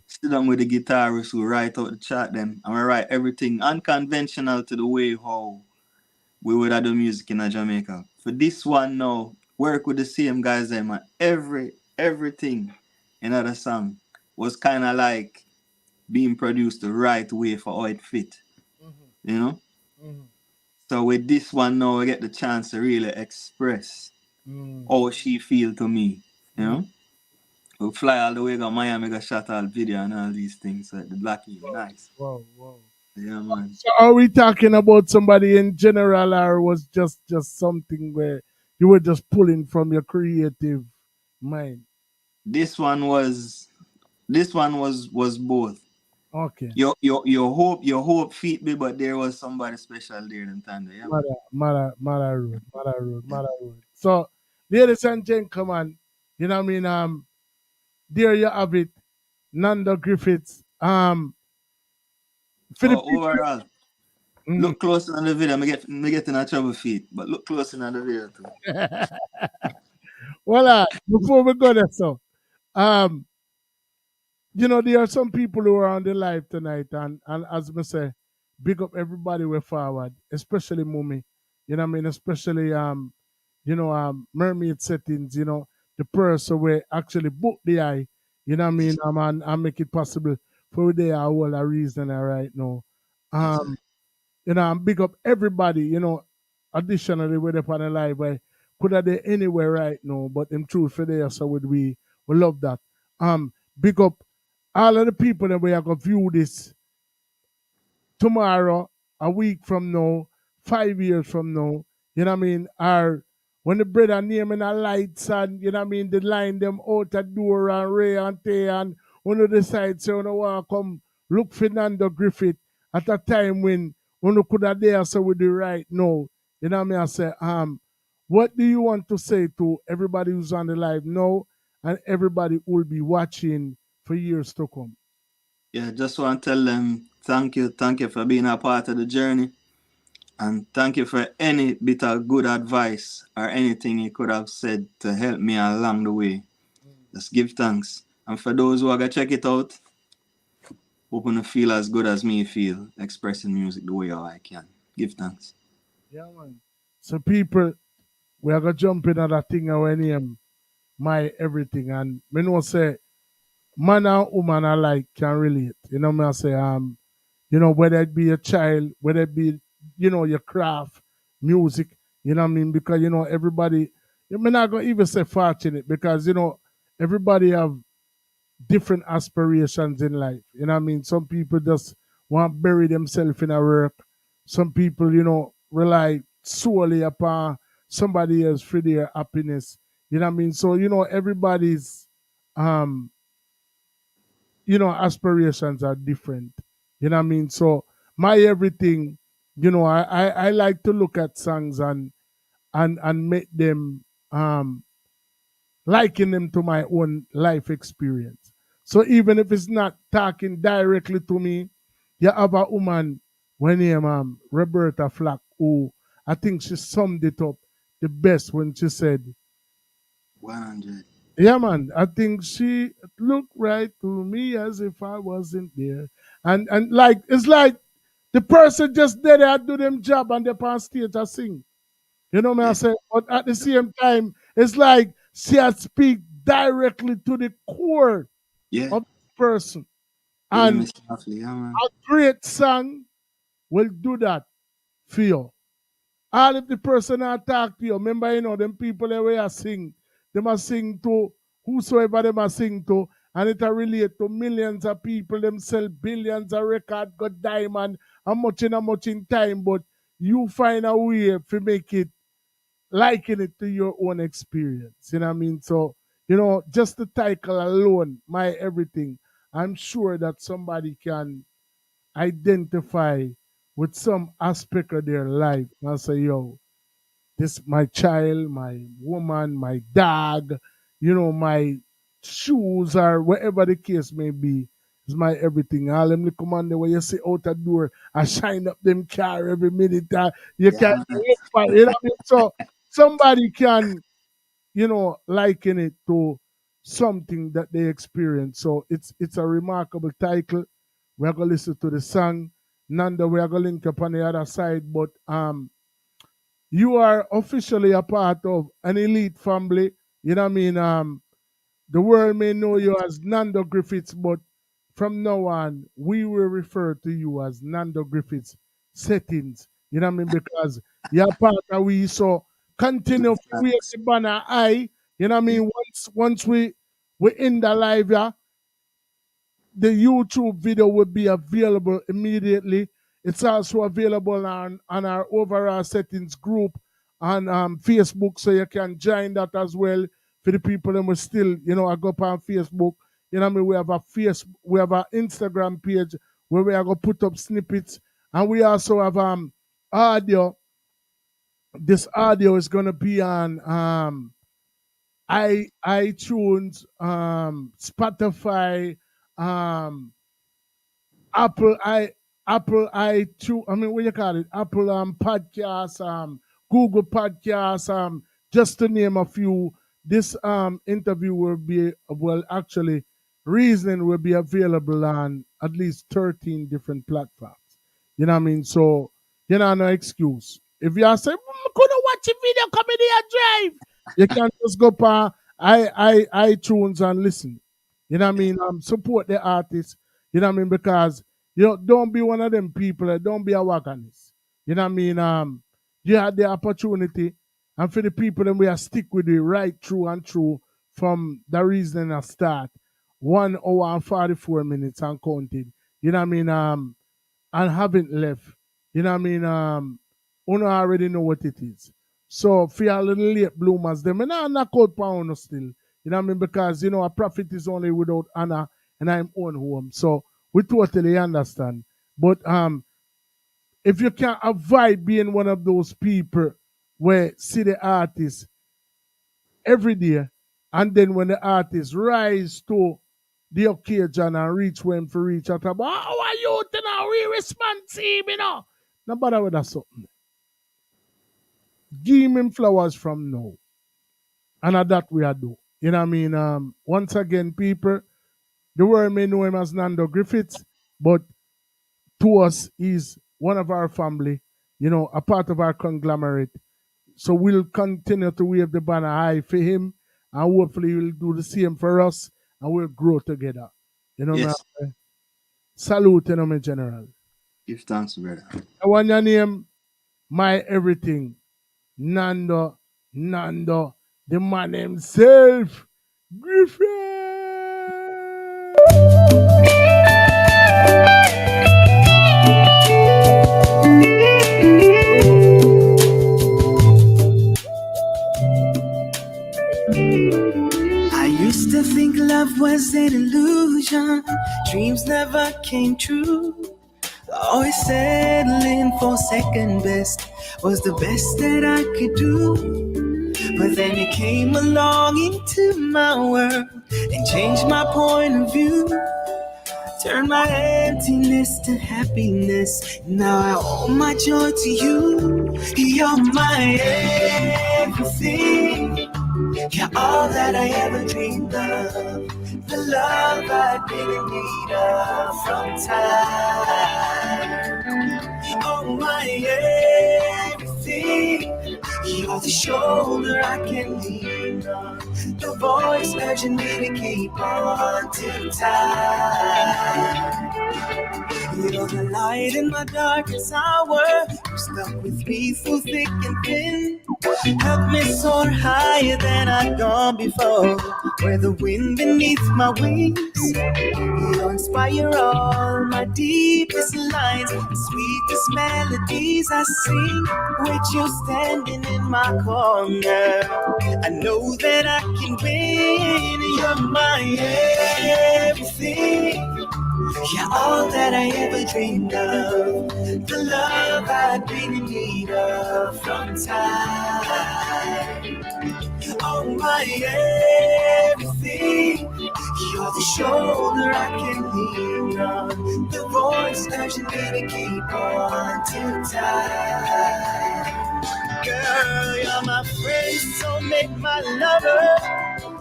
sit down with the guitarist who write out the chart them, and we write everything unconventional to the way how we would have do music in Jamaica. For this one now, work with the same guys them and everything in the song was kind of like being produced the right way for how it fit, you know? So with this one now, we get the chance to really express how she feel to me, you know? We fly all the way to Miami, go shot all video and all these things. So the black is nice. Wow. Yeah, man. So are we talking about somebody in general, or was just something where you were just pulling from your creative mind? This one was both. Okay. Your hope feed me, but there was somebody special there in Thunder. Yeah. Mother Road. So, ladies and gentlemen, you know what I mean? There you have it, Nando Griffiths. For the people, Overall, look closer on the video. Me get in a trouble feet, but look closer on the video too. Voila, before we go there, so there are some people who are on the live tonight, and as I say, big up everybody way forward, especially Mummy. You know what I mean? Especially mermaid settings, the person where actually book the eye, you know what I mean, and make it possible for they are all a reason right now. And big up everybody, additionally with up on the live where could have they anywhere right now, but in truth for there, so would we love that. Big up all of the people that we are gonna view this tomorrow, a week from now, 5 years from now, you know what I mean, are when the brother naming a lights and you know what I mean, they line them out at door and Ray and Tay and one of the sides say you want to come look Fernando Griffith at a time when could have there so we do right now. You know what I mean? I say, what do you want to say to everybody who's on the live now and everybody who will be watching for years to come? Yeah, just want to tell them thank you for being a part of the journey. And thank you for any bit of good advice or anything you could have said to help me along the way. Just give thanks. And for those who are gonna check it out, hoping to feel as good as me feel, expressing music the way how I can. Give thanks. Yeah, man. So people, we are gonna jump in at that thing when him my everything, and me know say man and woman alike can relate. You know me I say you know, whether it be a child, whether it be, you know, your craft, music, you know what I mean? Because, you know, everybody, I'm not going to even say fortunate because, you know, everybody have different aspirations in life. You know what I mean? Some people just want to bury themselves in a work. Some people, you know, rely solely upon somebody else for their happiness. You know what I mean? So, you know, everybody's um you know, aspirations are different. You know what I mean? So my everything, you know, I like to look at songs and make them liken them to my own life experience. So even if it's not talking directly to me, you have a woman when name Roberta Flack who I think she summed it up the best when she said 100. yeah, man. I think she looked right to me as if I wasn't there. And like it's like the person just there to do them job and they're on stage and sing. You know what I say? But at the same time, it's like she had speak directly to the core Yeah. of the person. Really And miss softly, yeah, man. a great song will do that for you. All if the person I talk to you, remember, you know, them people that way I sing, they must sing to whosoever they must sing to, and it relate to millions of people, them sell billions of record, got diamond, how much in time, but you find a way to make it liken it to your own experience. You know what I mean? So, you know, just the title alone, my everything, I'm sure that somebody can identify with some aspect of their life and say, yo, this my child, my woman, my dog, you know, my shoes or whatever the case may be, is my everything. All them little man there when you see out the door, I shine up them car every minute. You Yeah, can man. look for it, you know what I mean? So somebody can, you know, liken it to something that they experience. So it's a remarkable title. We're gonna listen to the song. Nando, we're gonna link up on the other side, but you are officially a part of an elite family. You know what I mean? The world may know you as Nando Griffiths, but from now on, we will refer to you as Nando Griffiths Settings. You know what I mean? Because you're part of we. So continue to wear the banner high. You know what I mean? Once we in the live, yeah, the YouTube video will be available immediately. It's also available on our overall settings group on Facebook, so you can join that as well for the people that will still, you know, I go up on Facebook. You know what I mean? We have an Instagram page where we are gonna put up snippets, and we also have audio. This audio is gonna be on iTunes, Spotify, um, Apple iTunes, I mean what you call it? Apple podcasts, Google podcasts, just to name a few. This interview will be well actually reasoning will be available on at least 13 different platforms. You know what I mean? So you know no excuse. If you are saying couldn't watch a video comedy and drive, you can just go pa iTunes and listen. You know what I mean? Support the artist. You know what I mean? Because you know, don't be one of them people. Don't be a wagonist. You know what I mean? You had the opportunity, and for the people that we are stick with it right through and through from the reason I start 1 hour and 44 minutes and counting. You know what I mean? And haven't left. You know what I mean? Uno already know what it is. So for your little late bloomers, them and I knock out pound still. You know what I mean? Because you know a prophet is only without honor, and I'm own home. So we totally understand. But if you can avoid being one of those people where see the artist every day, and then when the artist rise to the occasion and reach when for reach out about how are you now we respond to him, you know. No bother with that something. Give him flowers from now. And at that we are do. You know what I mean? Once again, people, The world may know him as Nando Griffiths, but to us, he's one of our family, a part of our conglomerate. So we'll continue to wave the banner high for him, and hopefully he'll do the same for us, and we'll grow together. Yes. Salute, my general. Give thanks, brother. I want your name, my everything. Nando, the man himself, Griffith. I used to think love was an illusion, dreams never came true. Always settling for second best was the best that I could do. But then you came along into my world and changed my point of view. Turned my emptiness to happiness. Now I owe my joy to you. You're my everything. You're all that I ever dreamed of. The love I've been in need of from time. Oh, my everything. You're the shoulder I can lean on. The voice urging me to keep on till time. You're the light in my darkest hour. You're stuck with me through thick and thin. Help me soar higher than I've gone before. Where the wind beneath my wings. You inspire all my deepest lines. The sweetest melodies I sing. With you standing in my corner, I know that I can win. You're my everything. You're all that I ever dreamed of. The love I've been in need of from time. Oh, my everything. You're the shoulder I can lean on. The voice urging me to keep on till time. Girl, you're my friend, so make my lover.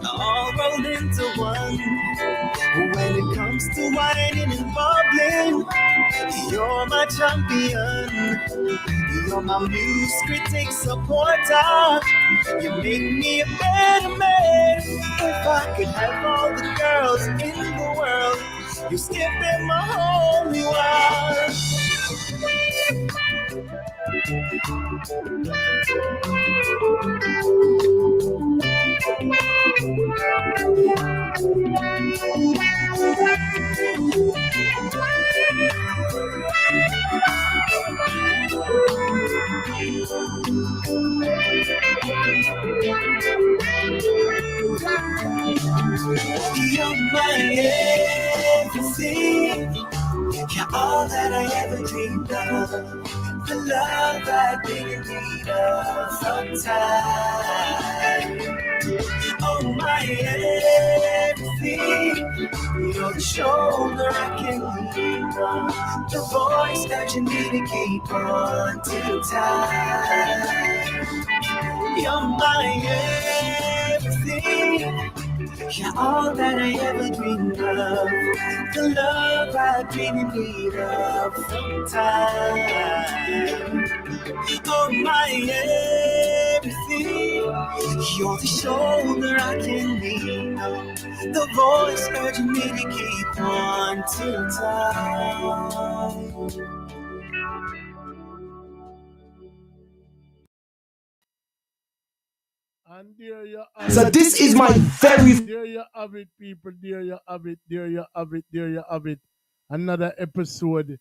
All rolled into one. When it comes to whining and bubbling, you're my champion. You're my muse, critic, supporter. You make me a better man. If I could have all the girls in the world, you still be my holy world. You're my everything. You're all that I ever dreamed of. The love I've been in need of from time. Oh, my everything. You're the shoulder I can lean on. The voice urging me to keep on till time. You're my everything. You're all that I ever dreamed of. The love I've been in need of from time. Oh, my everything. You're the shoulder I can lean on. The voice urging me to keep on till time. And there you have So it. this is my very... There you have it, people. There you have it. There you have it. There you have it. Another episode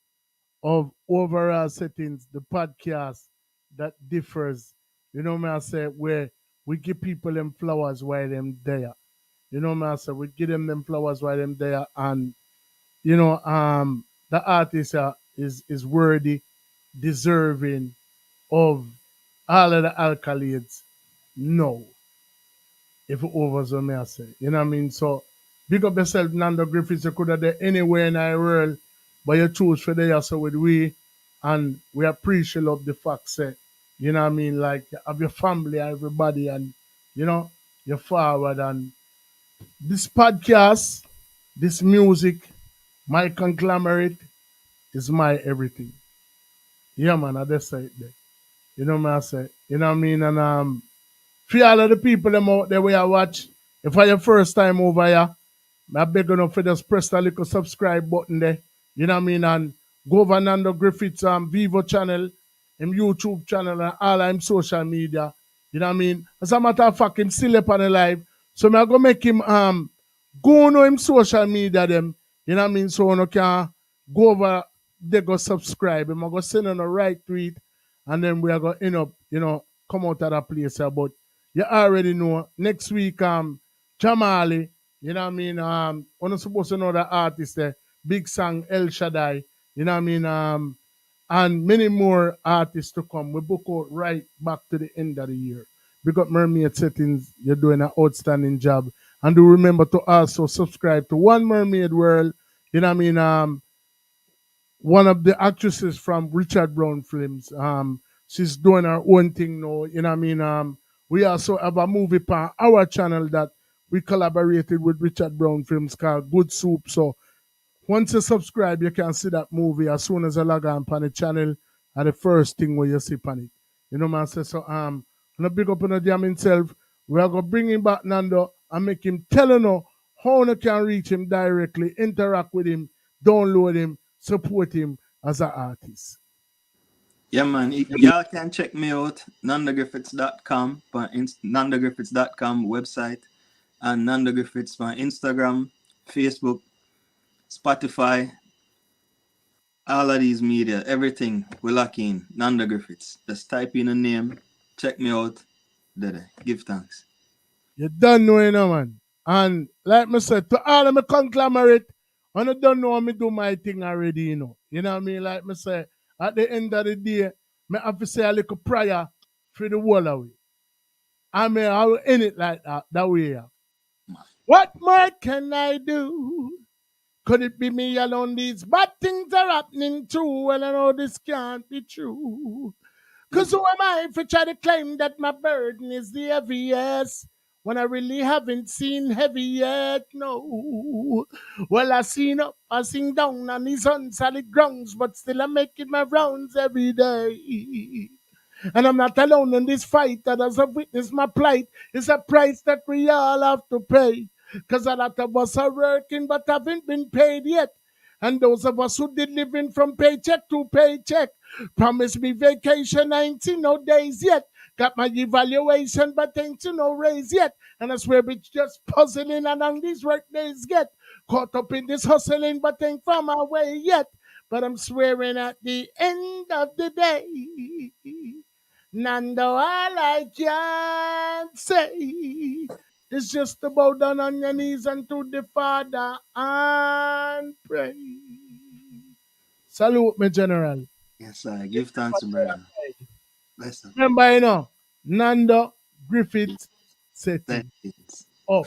of Overall Settings, the podcast that differs. You know me, I say, where we give people them flowers while them there. You know me, I say, we give them flowers while them there. And, the artist is worthy, deserving of all of the accolades. No. If it over, so may I say. You know what I mean? So, big up yourself, Nando Griffiths. You could have done anywhere in the world, but you choose for there, so with we, and we appreciate of the fact that, you know what I mean, like, you have your family and everybody, and, you're forward. And this podcast This music, my conglomerate, is my everything. Yeah, man, I just say it there. You know what I say? You know what I mean? And for all of the people them out there where I watch, if I your first time over here, I beg you for just press that little subscribe button there. You know what I mean? And go over Nando Griffiths Vivo channel, him YouTube channel, and all him social media. You know what I mean? As a matter of fact, him still up on the live. So I'm gonna make him go on him social media them. You know what I mean? So you can go over there, go subscribe. I'm gonna send on the right tweet, and then we are gonna end up, come out of that place. But you already know next week, Jamali, you know what I mean? We're not supposed to know the artist there. Big Song, El Shaddai, you know what I mean? And many more artists to come. We book out right back to the end of the year. We got Mermaid Settings, you're doing an outstanding job. And do remember to also subscribe to One Mermaid World, you know what I mean? One of the actresses from Richard Brown films. She's doing her own thing now, you know what I mean? We also have a movie on our channel that we collaborated with Richard Brown films called Good Soup. So once you subscribe, you can see that movie as soon as you log on the channel and the first thing where you see on it. You know what I'm saying? So I'm gonna big up on the jam himself. We are gonna bring him back Nando and make him tell you know how you can reach him directly, interact with him, download him, support him as an artist. Yeah, man. Y'all can check me out, nandogriffiths.com, nandogriffiths.com website, and Nando Griffiths on Instagram, Facebook, Spotify, all of these media, everything we lock in, Nando Griffiths. Just type in a name, check me out, there. Give thanks. You don't know, you know, man. And like I said, to all of my conglomerate, and I don't know how me do my thing already, you know. You know what I mean? Like I say, at the end of the day, me have to say a little prayer for the whole of it. I mean, I will end it like that way. Yeah. What more can I do? Could it be me alone? These bad things are happening too. Well, I know this can't be true. Because who am I if I try to claim that my burden is the heaviest when I really haven't seen heavy yet? No. Well, I seen up, I sing down on these unsolid grounds, but still I'm making my rounds every day. And I'm not alone in this fight. Others have witnessed my plight. It's a price that we all have to pay. Because a lot of us are working but haven't been paid yet. And those of us who did living from paycheck to paycheck promised me vacation, I ain't seen no days yet. Got my evaluation, but ain't seen no raise yet. And I swear it's just puzzling along these work days get. Caught up in this hustling, but ain't from our way yet. But I'm swearing at the end of the day, Nando, all I can say is just to bow down on your knees and to the Father and pray. Salute me, General. Yes, I give thanks, brother. Bless Remember, Nando Griffiths Settings. Oh.